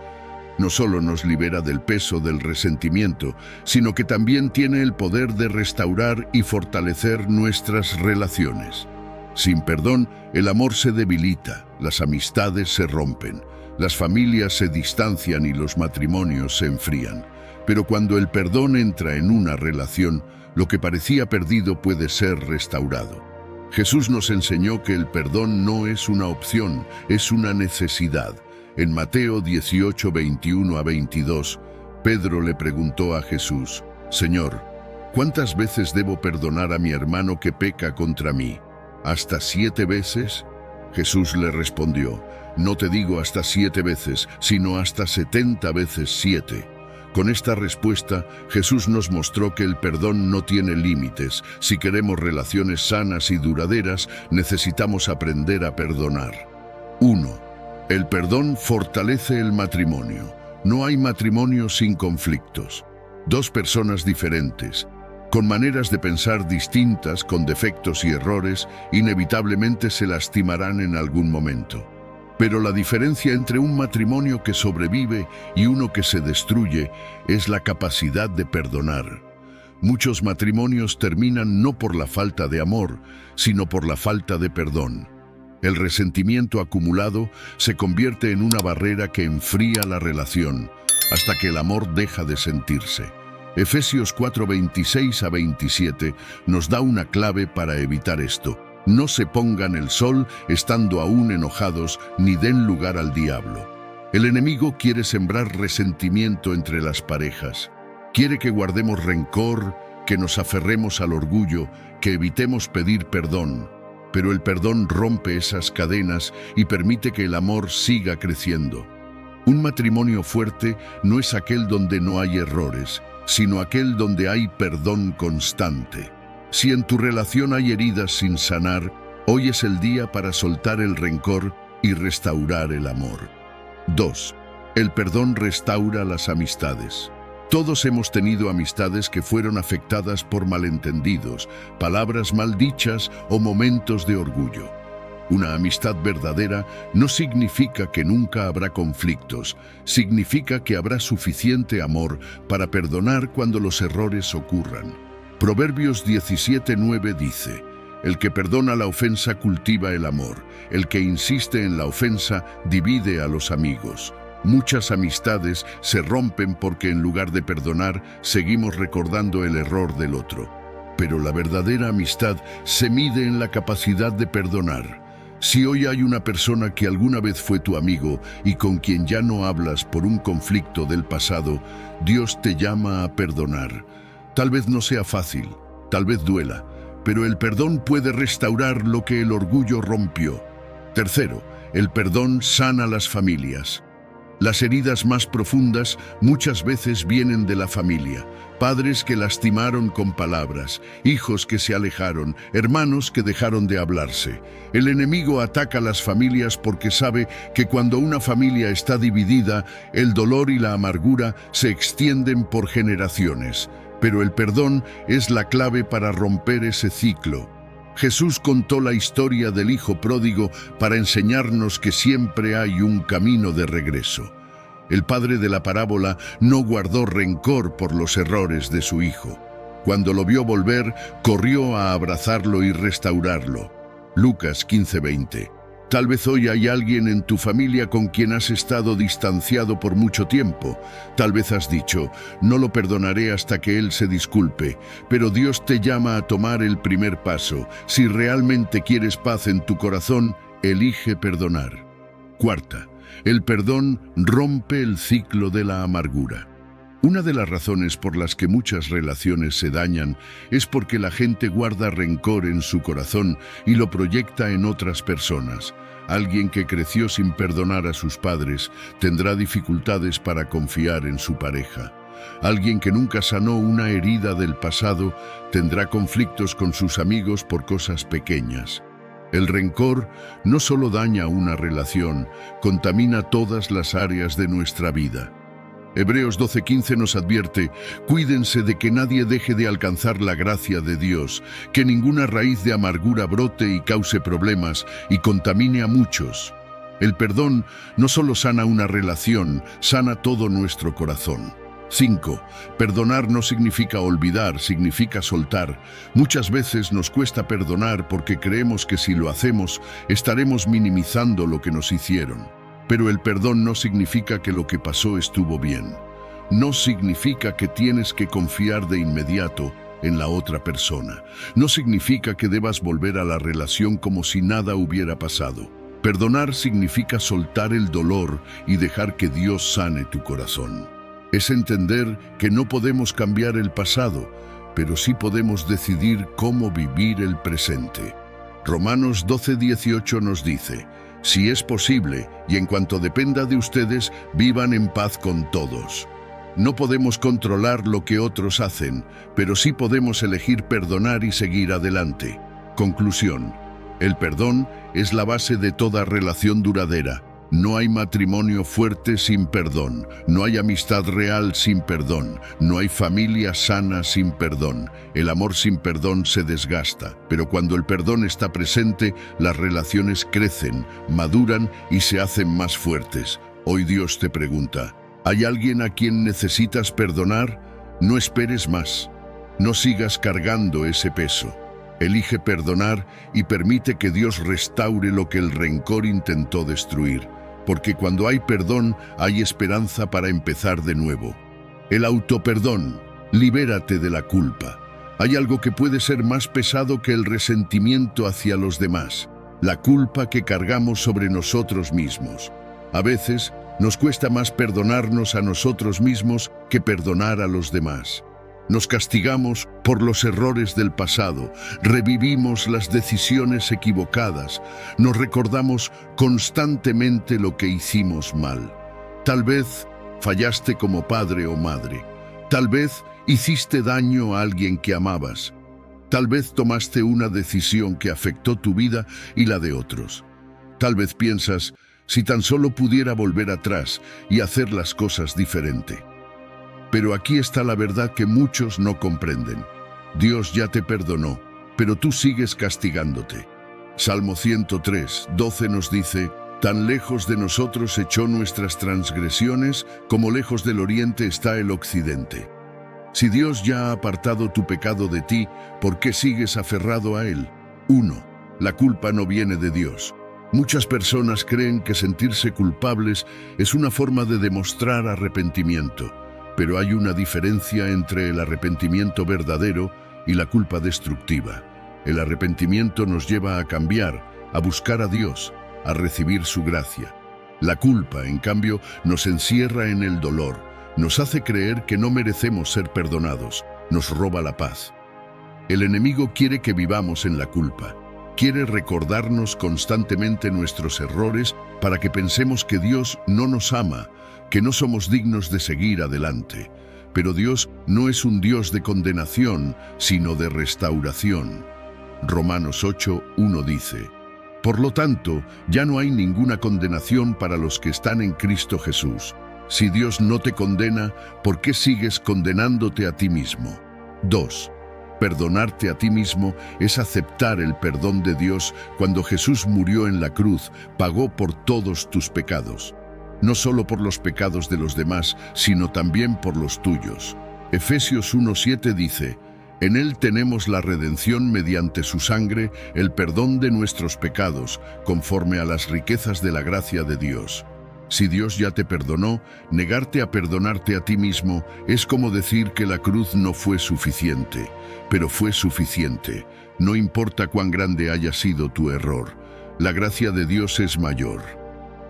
Speaker 1: No solo nos libera del peso del resentimiento, sino que también tiene el poder de restaurar y fortalecer nuestras relaciones. Sin perdón, el amor se debilita, las amistades se rompen, las familias se distancian y los matrimonios se enfrían. Pero cuando el perdón entra en una relación, lo que parecía perdido puede ser restaurado. Jesús nos enseñó que el perdón no es una opción, es una necesidad. En Mateo 18:21-22, Pedro le preguntó a Jesús: Señor, ¿Cuántas veces debo perdonar a mi hermano que peca contra mí? ¿Hasta 7 veces? Jesús le respondió, no te digo hasta 7 veces, sino hasta 70 veces 7. Con esta respuesta, Jesús nos mostró que el perdón no tiene límites. Si queremos relaciones sanas y duraderas, necesitamos aprender a perdonar. 1. El perdón fortalece el matrimonio. No hay matrimonio sin conflictos. Dos personas diferentes, con maneras de pensar distintas, con defectos y errores, inevitablemente se lastimarán en algún momento. Pero la diferencia entre un matrimonio que sobrevive y uno que se destruye es la capacidad de perdonar. Muchos matrimonios terminan no por la falta de amor, sino por la falta de perdón. El resentimiento acumulado se convierte en una barrera que enfría la relación, hasta que el amor deja de sentirse. Efesios 4:26 a 27 nos da una clave para evitar esto. No se pongan el sol estando aún enojados, ni den lugar al diablo. El enemigo quiere sembrar resentimiento entre las parejas. Quiere que guardemos rencor, que nos aferremos al orgullo, que evitemos pedir perdón. Pero el perdón rompe esas cadenas y permite que el amor siga creciendo. Un matrimonio fuerte no es aquel donde no hay errores, sino aquel donde hay perdón constante. Si en tu relación hay heridas sin sanar, hoy es el día para soltar el rencor y restaurar el amor. 2. El perdón restaura las amistades. Todos hemos tenido amistades que fueron afectadas por malentendidos, palabras mal dichas o momentos de orgullo. Una amistad verdadera no significa que nunca habrá conflictos, significa que habrá suficiente amor para perdonar cuando los errores ocurran. Proverbios 17:9 dice, el que perdona la ofensa cultiva el amor, el que insiste en la ofensa divide a los amigos. Muchas amistades se rompen porque en lugar de perdonar, seguimos recordando el error del otro. Pero la verdadera amistad se mide en la capacidad de perdonar. Si hoy hay una persona que alguna vez fue tu amigo y con quien ya no hablas por un conflicto del pasado, Dios te llama a perdonar. Tal vez no sea fácil, tal vez duela, pero el perdón puede restaurar lo que el orgullo rompió. Tercero, el perdón sana las familias. Las heridas más profundas muchas veces vienen de la familia. Padres que lastimaron con palabras, hijos que se alejaron, hermanos que dejaron de hablarse. El enemigo ataca a las familias porque sabe que cuando una familia está dividida, el dolor y la amargura se extienden por generaciones. Pero el perdón es la clave para romper ese ciclo. Jesús contó la historia del hijo pródigo para enseñarnos que siempre hay un camino de regreso. El padre de la parábola no guardó rencor por los errores de su hijo. Cuando lo vio volver, corrió a abrazarlo y restaurarlo. Lucas 15:20. Tal vez hoy hay alguien en tu familia con quien has estado distanciado por mucho tiempo. Tal vez has dicho, no lo perdonaré hasta que él se disculpe. Pero Dios te llama a tomar el primer paso. Si realmente quieres paz en tu corazón, elige perdonar. Cuarta, el perdón rompe el ciclo de la amargura. Una de las razones por las que muchas relaciones se dañan es porque la gente guarda rencor en su corazón y lo proyecta en otras personas. Alguien que creció sin perdonar a sus padres tendrá dificultades para confiar en su pareja. Alguien que nunca sanó una herida del pasado tendrá conflictos con sus amigos por cosas pequeñas. El rencor no solo daña una relación, contamina todas las áreas de nuestra vida. Hebreos 12:15 nos advierte, cuídense de que nadie deje de alcanzar la gracia de Dios, que ninguna raíz de amargura brote y cause problemas y contamine a muchos. El perdón no solo sana una relación, sana todo nuestro corazón. 5. Perdonar no significa olvidar, significa soltar. Muchas veces nos cuesta perdonar porque creemos que si lo hacemos, estaremos minimizando lo que nos hicieron. Pero el perdón no significa que lo que pasó estuvo bien. No significa que tienes que confiar de inmediato en la otra persona. No significa que debas volver a la relación como si nada hubiera pasado. Perdonar significa soltar el dolor y dejar que Dios sane tu corazón. Es entender que no podemos cambiar el pasado, pero sí podemos decidir cómo vivir el presente. Romanos 12:18 nos dice: si es posible, y en cuanto dependa de ustedes, vivan en paz con todos. No podemos controlar lo que otros hacen, pero sí podemos elegir perdonar y seguir adelante. Conclusión: el perdón es la base de toda relación duradera. No hay matrimonio fuerte sin perdón, no hay amistad real sin perdón, no hay familia sana sin perdón. El amor sin perdón se desgasta, pero cuando el perdón está presente, las relaciones crecen, maduran y se hacen más fuertes. Hoy Dios te pregunta: ¿hay alguien a quien necesitas perdonar? No esperes más. No sigas cargando ese peso. Elige perdonar y permite que Dios restaure lo que el rencor intentó destruir. Porque cuando hay perdón, hay esperanza para empezar de nuevo. El autoperdón: libérate de la culpa. Hay algo que puede ser más pesado que el resentimiento hacia los demás: la culpa que cargamos sobre nosotros mismos. A veces, nos cuesta más perdonarnos a nosotros mismos que perdonar a los demás. Nos castigamos por los errores del pasado, revivimos las decisiones equivocadas, nos recordamos constantemente lo que hicimos mal. Tal vez fallaste como padre o madre, tal vez hiciste daño a alguien que amabas, tal vez tomaste una decisión que afectó tu vida y la de otros. Tal vez piensas: si tan solo pudiera volver atrás y hacer las cosas diferente. Pero aquí está la verdad que muchos no comprenden. Dios ya te perdonó, pero tú sigues castigándote. Salmo 103:12 nos dice: tan lejos de nosotros echó nuestras transgresiones, como lejos del oriente está el occidente. Si Dios ya ha apartado tu pecado de ti, ¿por qué sigues aferrado a él? 1. La culpa no viene de Dios. Muchas personas creen que sentirse culpables es una forma de demostrar arrepentimiento. Pero hay una diferencia entre el arrepentimiento verdadero y la culpa destructiva. El arrepentimiento nos lleva a cambiar, a buscar a Dios, a recibir su gracia. La culpa, en cambio, nos encierra en el dolor, nos hace creer que no merecemos ser perdonados, nos roba la paz. El enemigo quiere que vivamos en la culpa. Quiere recordarnos constantemente nuestros errores para que pensemos que Dios no nos ama, que no somos dignos de seguir adelante. Pero Dios no es un Dios de condenación, sino de restauración. Romanos 8:1 dice: por lo tanto, ya no hay ninguna condenación para los que están en Cristo Jesús. Si Dios no te condena, ¿por qué sigues condenándote a ti mismo? 2. Perdonarte a ti mismo es aceptar el perdón de Dios. Cuando Jesús murió en la cruz, pagó por todos tus pecados. No solo por los pecados de los demás, sino también por los tuyos. Efesios 1:7 dice: en Él tenemos la redención mediante su sangre, el perdón de nuestros pecados, conforme a las riquezas de la gracia de Dios. Si Dios ya te perdonó, negarte a perdonarte a ti mismo es como decir que la cruz no fue suficiente, pero fue suficiente. No importa cuán grande haya sido tu error, la gracia de Dios es mayor.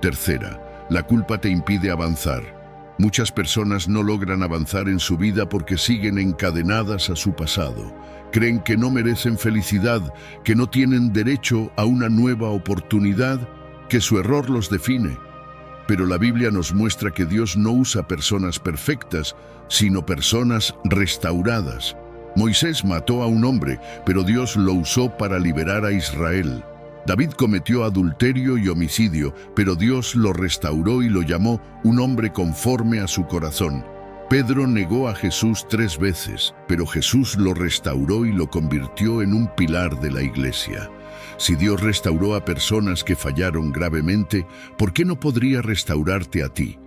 Speaker 1: Tercera, la culpa te impide avanzar. Muchas personas no logran avanzar en su vida porque siguen encadenadas a su pasado. Creen que no merecen felicidad, que no tienen derecho a una nueva oportunidad, que su error los define. Pero la Biblia nos muestra que Dios no usa personas perfectas, sino personas restauradas. Moisés mató a un hombre, pero Dios lo usó para liberar a Israel. David cometió adulterio y homicidio, pero Dios lo restauró y lo llamó un hombre conforme a su corazón. Pedro negó a Jesús 3 veces, pero Jesús lo restauró y lo convirtió en un pilar de la iglesia. Si Dios restauró a personas que fallaron gravemente, ¿por qué no podría restaurarte a ti?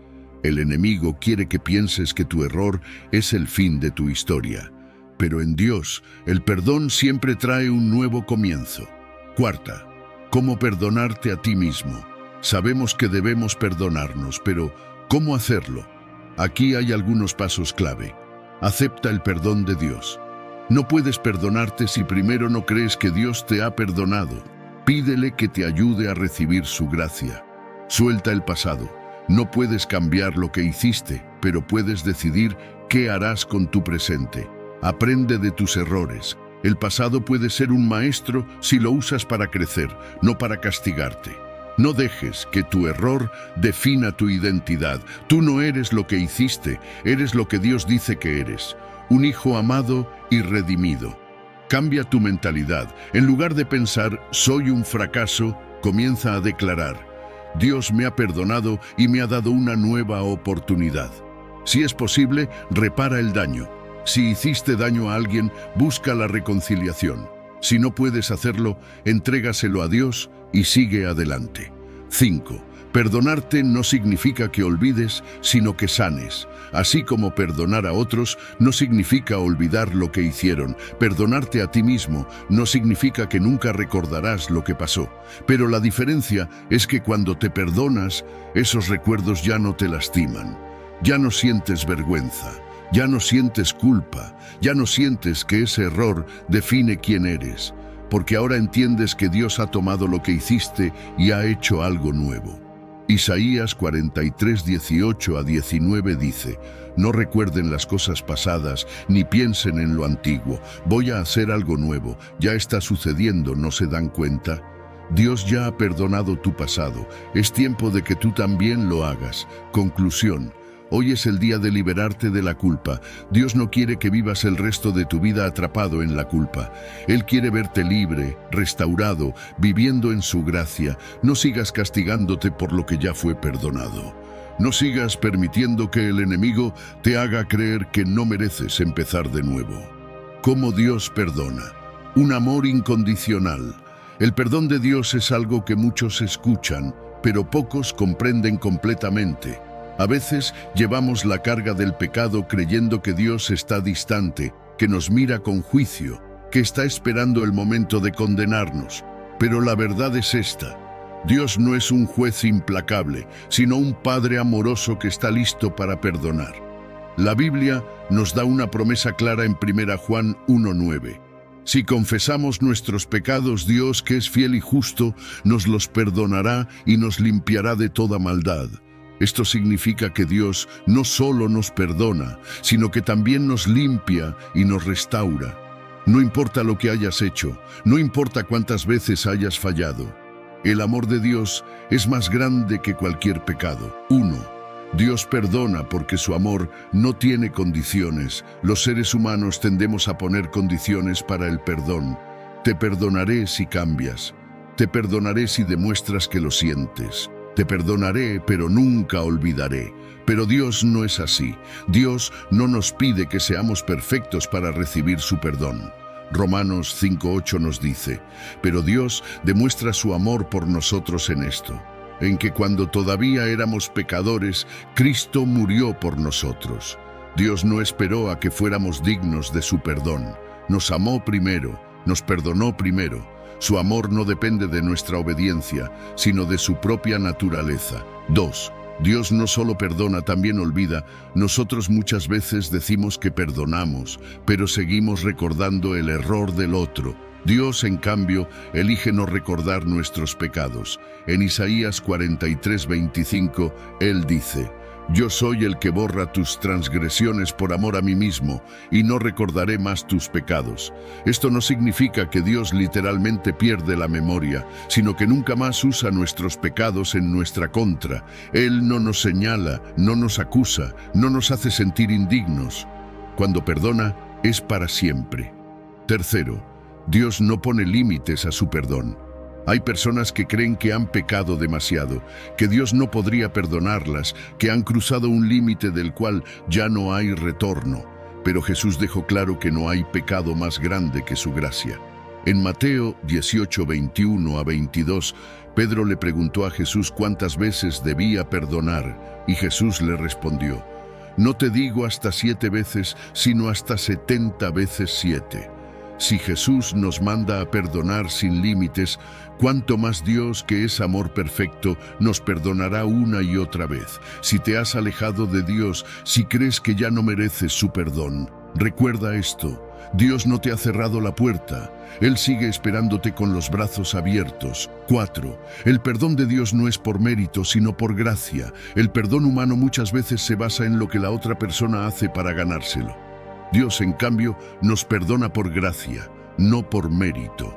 Speaker 1: El enemigo quiere que pienses que tu error es el fin de tu historia. Pero en Dios, el perdón siempre trae un nuevo comienzo. Cuarta, ¿cómo perdonarte a ti mismo? Sabemos que debemos perdonarnos, pero ¿cómo hacerlo? Aquí hay algunos pasos clave. Acepta el perdón de Dios. No puedes perdonarte si primero no crees que Dios te ha perdonado. Pídele que te ayude a recibir su gracia. Suelta el pasado. No puedes cambiar lo que hiciste, pero puedes decidir qué harás con tu presente. Aprende de tus errores. El pasado puede ser un maestro si lo usas para crecer, no para castigarte. No dejes que tu error defina tu identidad. Tú no eres lo que hiciste, eres lo que Dios dice que eres. Un hijo amado y redimido. Cambia tu mentalidad. En lugar de pensar, soy un fracaso, comienza a declarar, Dios me ha perdonado y me ha dado una nueva oportunidad. Si es posible, repara el daño. Si hiciste daño a alguien, busca la reconciliación. Si no puedes hacerlo, entrégaselo a Dios y sigue adelante. 5. Perdonarte no significa que olvides, sino que sanes. Así como perdonar a otros no significa olvidar lo que hicieron. Perdonarte a ti mismo no significa que nunca recordarás lo que pasó. Pero la diferencia es que cuando te perdonas, esos recuerdos ya no te lastiman. Ya no sientes vergüenza. Ya no sientes culpa, ya no sientes que ese error define quién eres, porque ahora entiendes que Dios ha tomado lo que hiciste y ha hecho algo nuevo. Isaías 43, 18 a 19 dice, no recuerden las cosas pasadas, ni piensen en lo antiguo. Voy a hacer algo nuevo, ya está sucediendo, ¿no se dan cuenta? Dios ya ha perdonado tu pasado, es tiempo de que tú también lo hagas. Conclusión. Hoy es el día de liberarte de la culpa. Dios no quiere que vivas el resto de tu vida atrapado en la culpa. Él quiere verte libre, restaurado, viviendo en su gracia. No sigas castigándote por lo que ya fue perdonado. No sigas permitiendo que el enemigo te haga creer que no mereces empezar de nuevo. ¿Cómo Dios perdona? Un amor incondicional. El perdón de Dios es algo que muchos escuchan, pero pocos comprenden completamente. A veces llevamos la carga del pecado creyendo que Dios está distante, que nos mira con juicio, que está esperando el momento de condenarnos. Pero la verdad es esta. Dios no es un juez implacable, sino un Padre amoroso que está listo para perdonar. La Biblia nos da una promesa clara en 1 Juan 1:9. Si confesamos nuestros pecados, Dios, que es fiel y justo, nos los perdonará y nos limpiará de toda maldad. Esto significa que Dios no solo nos perdona, sino que también nos limpia y nos restaura. No importa lo que hayas hecho, no importa cuántas veces hayas fallado. El amor de Dios es más grande que cualquier pecado. 1. Dios perdona porque su amor no tiene condiciones. Los seres humanos tendemos a poner condiciones para el perdón. Te perdonaré si cambias. Te perdonaré si demuestras que lo sientes. Te perdonaré, pero nunca olvidaré. Pero Dios no es así. Dios no nos pide que seamos perfectos para recibir su perdón. Romanos 5:8 nos dice, pero Dios demuestra su amor por nosotros en esto, en que cuando todavía éramos pecadores, Cristo murió por nosotros. Dios no esperó a que fuéramos dignos de su perdón. Nos amó primero, nos perdonó primero. Su amor no depende de nuestra obediencia, sino de su propia naturaleza. 2. Dios no solo perdona, también olvida. Nosotros muchas veces decimos que perdonamos, pero seguimos recordando el error del otro. Dios, en cambio, elige no recordar nuestros pecados. En Isaías 43:25, Él dice, yo soy el que borra tus transgresiones por amor a mí mismo, y no recordaré más tus pecados. Esto no significa que Dios literalmente pierde la memoria, sino que nunca más usa nuestros pecados en nuestra contra. Él no nos señala, no nos acusa, no nos hace sentir indignos. Cuando perdona, es para siempre. 3. Dios no pone límites a su perdón. Hay personas que creen que han pecado demasiado, que Dios no podría perdonarlas, que han cruzado un límite del cual ya no hay retorno. Pero Jesús dejó claro que no hay pecado más grande que su gracia. En Mateo 18:21 a 22, Pedro le preguntó a Jesús cuántas veces debía perdonar, y Jesús le respondió, no te digo hasta 7 veces, sino hasta 70 veces 7. Si Jesús nos manda a perdonar sin límites, cuánto más Dios, que es amor perfecto, nos perdonará una y otra vez. Si te has alejado de Dios, si crees que ya no mereces su perdón, recuerda esto. Dios no te ha cerrado la puerta. Él sigue esperándote con los brazos abiertos. 4. El perdón de Dios no es por mérito, sino por gracia. El perdón humano muchas veces se basa en lo que la otra persona hace para ganárselo. Dios, en cambio, nos perdona por gracia, no por mérito.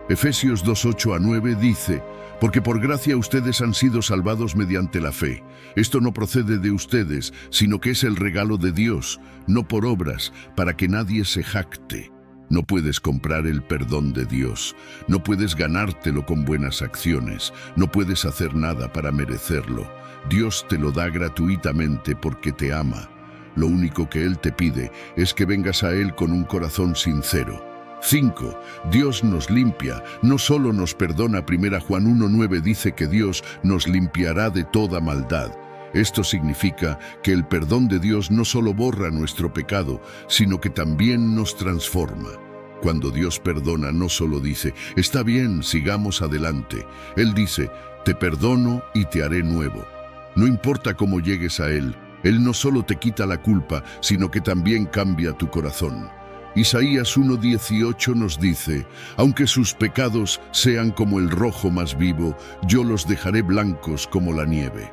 Speaker 1: Efesios 2:8-9 dice: porque por gracia ustedes han sido salvados mediante la fe. Esto no procede de ustedes, sino que es el regalo de Dios, no por obras, para que nadie se jacte. No puedes comprar el perdón de Dios, no puedes ganártelo con buenas acciones, no puedes hacer nada para merecerlo. Dios te lo da gratuitamente porque te ama. Lo único que Él te pide es que vengas a Él con un corazón sincero. 5. Dios nos limpia, no solo nos perdona. 1 Juan 1:9 dice que Dios nos limpiará de toda maldad. Esto significa que el perdón de Dios no solo borra nuestro pecado, sino que también nos transforma. Cuando Dios perdona, no solo dice: está bien, sigamos adelante. Él dice: te perdono y te haré nuevo. No importa cómo llegues a Él no solo te quita la culpa, sino que también cambia tu corazón. Isaías 1:18 nos dice: aunque sus pecados sean como el rojo más vivo, yo los dejaré blancos como la nieve.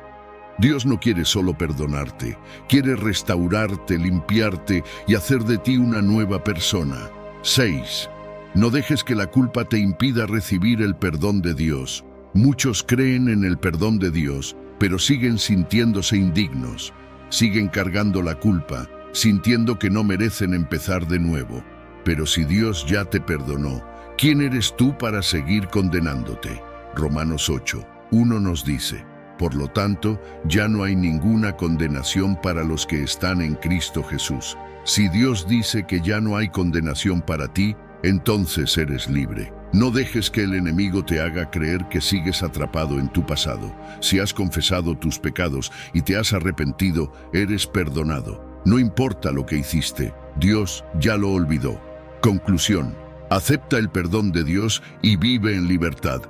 Speaker 1: Dios no quiere solo perdonarte, quiere restaurarte, limpiarte y hacer de ti una nueva persona. 6. No dejes que la culpa te impida recibir el perdón de Dios. Muchos creen en el perdón de Dios, pero siguen sintiéndose indignos. Siguen cargando la culpa, sintiendo que no merecen empezar de nuevo. Pero si Dios ya te perdonó, ¿quién eres tú para seguir condenándote? Romanos 8:1 nos dice: por lo tanto, ya no hay ninguna condenación para los que están en Cristo Jesús. Si Dios dice que ya no hay condenación para ti, entonces eres libre. No dejes que el enemigo te haga creer que sigues atrapado en tu pasado. Si has confesado tus pecados y te has arrepentido, eres perdonado. No importa lo que hiciste, Dios ya lo olvidó. Conclusión: acepta el perdón de Dios y vive en libertad.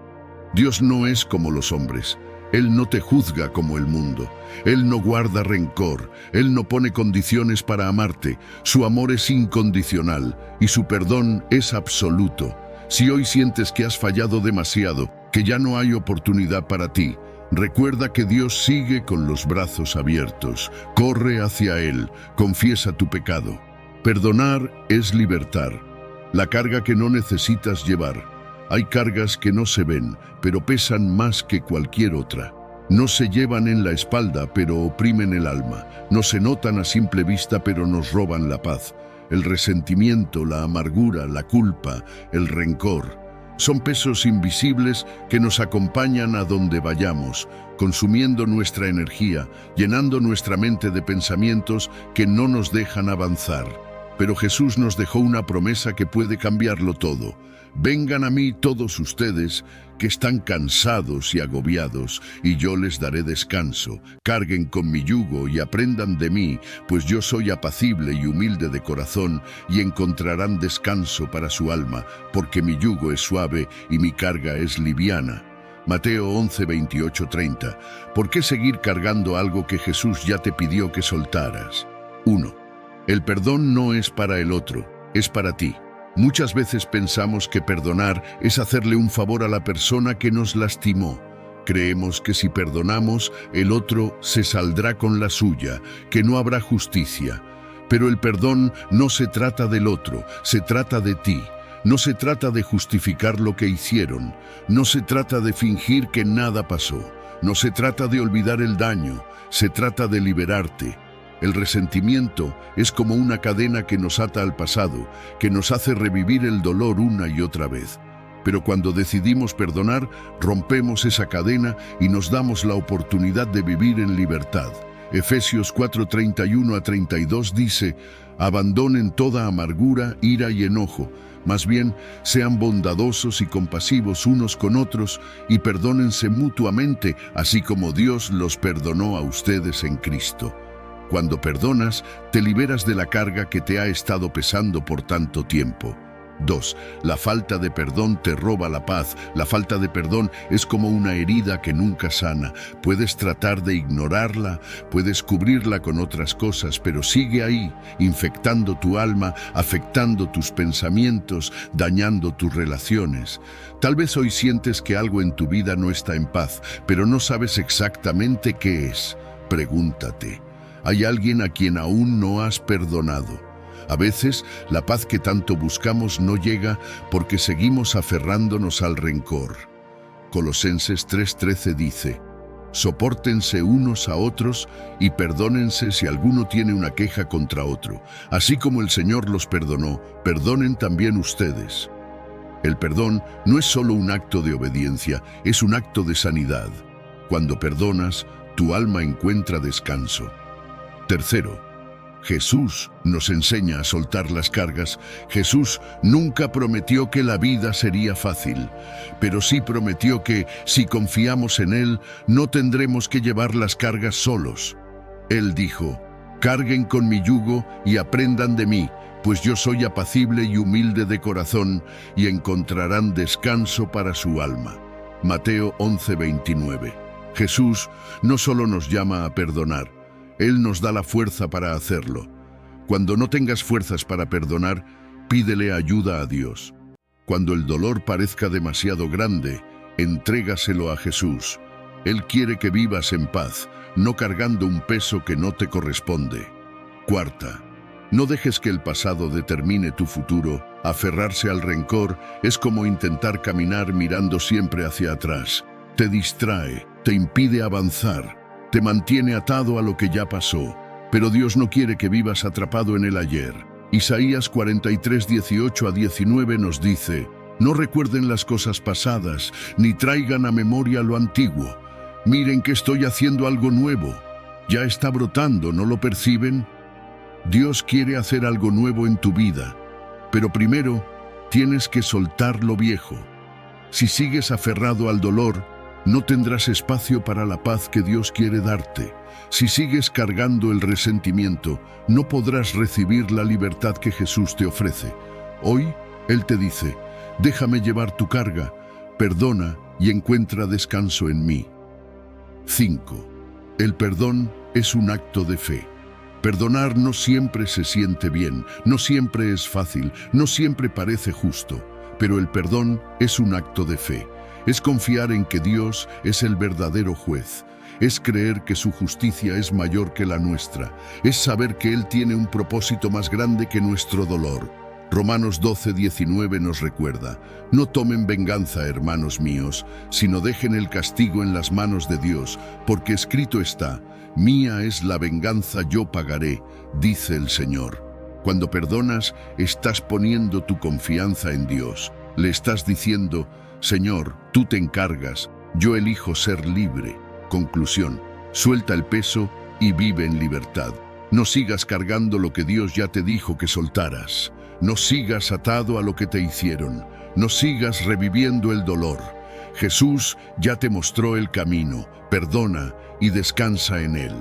Speaker 1: Dios no es como los hombres. Él no te juzga como el mundo. Él no guarda rencor. Él no pone condiciones para amarte. Su amor es incondicional y su perdón es absoluto. Si hoy sientes que has fallado demasiado, que ya no hay oportunidad para ti, recuerda que Dios sigue con los brazos abiertos. Corre hacia Él, confiesa tu pecado. Perdonar es libertar. La carga que no necesitas llevar. Hay cargas que no se ven, pero pesan más que cualquier otra. No se llevan en la espalda, pero oprimen el alma. No se notan a simple vista, pero nos roban la paz. El resentimiento, la amargura, la culpa, el rencor. Son pesos invisibles que nos acompañan a donde vayamos, consumiendo nuestra energía, llenando nuestra mente de pensamientos que no nos dejan avanzar. Pero Jesús nos dejó una promesa que puede cambiarlo todo. Vengan a mí todos ustedes que están cansados y agobiados, y yo les daré descanso. Carguen con mi yugo y aprendan de mí, pues yo soy apacible y humilde de corazón, y encontrarán descanso para su alma, porque mi yugo es suave y mi carga es liviana. Mateo 11:28-30. ¿Por qué seguir cargando algo que Jesús ya te pidió que soltaras? 1. El perdón no es para el otro, es para ti. Muchas veces pensamos que perdonar es hacerle un favor a la persona que nos lastimó. Creemos que si perdonamos, el otro se saldrá con la suya, que no habrá justicia. Pero el perdón no se trata del otro, se trata de ti. No se trata de justificar lo que hicieron. No se trata de fingir que nada pasó. No se trata de olvidar el daño. Se trata de liberarte. El resentimiento es como una cadena que nos ata al pasado, que nos hace revivir el dolor una y otra vez. Pero cuando decidimos perdonar, rompemos esa cadena y nos damos la oportunidad de vivir en libertad. Efesios 4:31-32 dice: abandonen toda amargura, ira y enojo. Más bien, sean bondadosos y compasivos unos con otros y perdónense mutuamente, así como Dios los perdonó a ustedes en Cristo. Cuando perdonas, te liberas de la carga que te ha estado pesando por tanto tiempo. 2. La falta de perdón te roba la paz. La falta de perdón es como una herida que nunca sana. Puedes tratar de ignorarla, puedes cubrirla con otras cosas, pero sigue ahí, infectando tu alma, afectando tus pensamientos, dañando tus relaciones. Tal vez hoy sientes que algo en tu vida no está en paz, pero no sabes exactamente qué es. Pregúntate: ¿hay alguien a quien aún no has perdonado? A veces, la paz que tanto buscamos no llega porque seguimos aferrándonos al rencor. Colosenses 3:13 dice: «Sopórtense unos a otros y perdónense si alguno tiene una queja contra otro. Así como el Señor los perdonó, perdonen también ustedes». El perdón no es solo un acto de obediencia, es un acto de sanidad. Cuando perdonas, tu alma encuentra descanso. Tercero, Jesús nos enseña a soltar las cargas. Jesús nunca prometió que la vida sería fácil, pero sí prometió que, si confiamos en Él, no tendremos que llevar las cargas solos. Él dijo: «Carguen con mi yugo y aprendan de mí, pues yo soy apacible y humilde de corazón, y encontrarán descanso para su alma». Mateo 11:29. Jesús no solo nos llama a perdonar, Él nos da la fuerza para hacerlo. Cuando no tengas fuerzas para perdonar, pídele ayuda a Dios. Cuando el dolor parezca demasiado grande, entrégaselo a Jesús. Él quiere que vivas en paz, no cargando un peso que no te corresponde. Cuarta, no dejes que el pasado determine tu futuro. Aferrarse al rencor es como intentar caminar mirando siempre hacia atrás. Te distrae, te impide avanzar, te mantiene atado a lo que ya pasó. Pero Dios no quiere que vivas atrapado en el ayer. Isaías 43:18-19 nos dice: «No recuerden las cosas pasadas, ni traigan a memoria lo antiguo. Miren que estoy haciendo algo nuevo. Ya está brotando, ¿no lo perciben?». Dios quiere hacer algo nuevo en tu vida, pero primero tienes que soltar lo viejo. Si sigues aferrado al dolor, no tendrás espacio para la paz que Dios quiere darte. Si sigues cargando el resentimiento, no podrás recibir la libertad que Jesús te ofrece. Hoy, Él te dice: «Déjame llevar tu carga, perdona y encuentra descanso en mí». 5. El perdón es un acto de fe. Perdonar no siempre se siente bien, no siempre es fácil, no siempre parece justo, pero el perdón es un acto de fe. Es confiar en que Dios es el verdadero juez. Es creer que su justicia es mayor que la nuestra. Es saber que Él tiene un propósito más grande que nuestro dolor. Romanos 12:19 nos recuerda: «No tomen venganza, hermanos míos, sino dejen el castigo en las manos de Dios, porque escrito está: mía es la venganza, yo pagaré, dice el Señor». Cuando perdonas, estás poniendo tu confianza en Dios. Le estás diciendo: «Señor, tú te encargas, yo elijo ser libre». Conclusión: suelta el peso y vive en libertad. No sigas cargando lo que Dios ya te dijo que soltaras. No sigas atado a lo que te hicieron. No sigas reviviendo el dolor. Jesús ya te mostró el camino. Perdona y descansa en Él.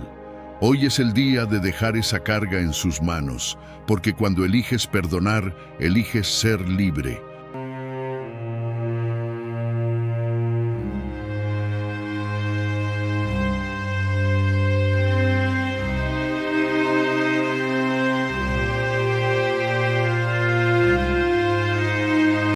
Speaker 1: Hoy es el día de dejar esa carga en sus manos, porque cuando eliges perdonar, eliges ser libre.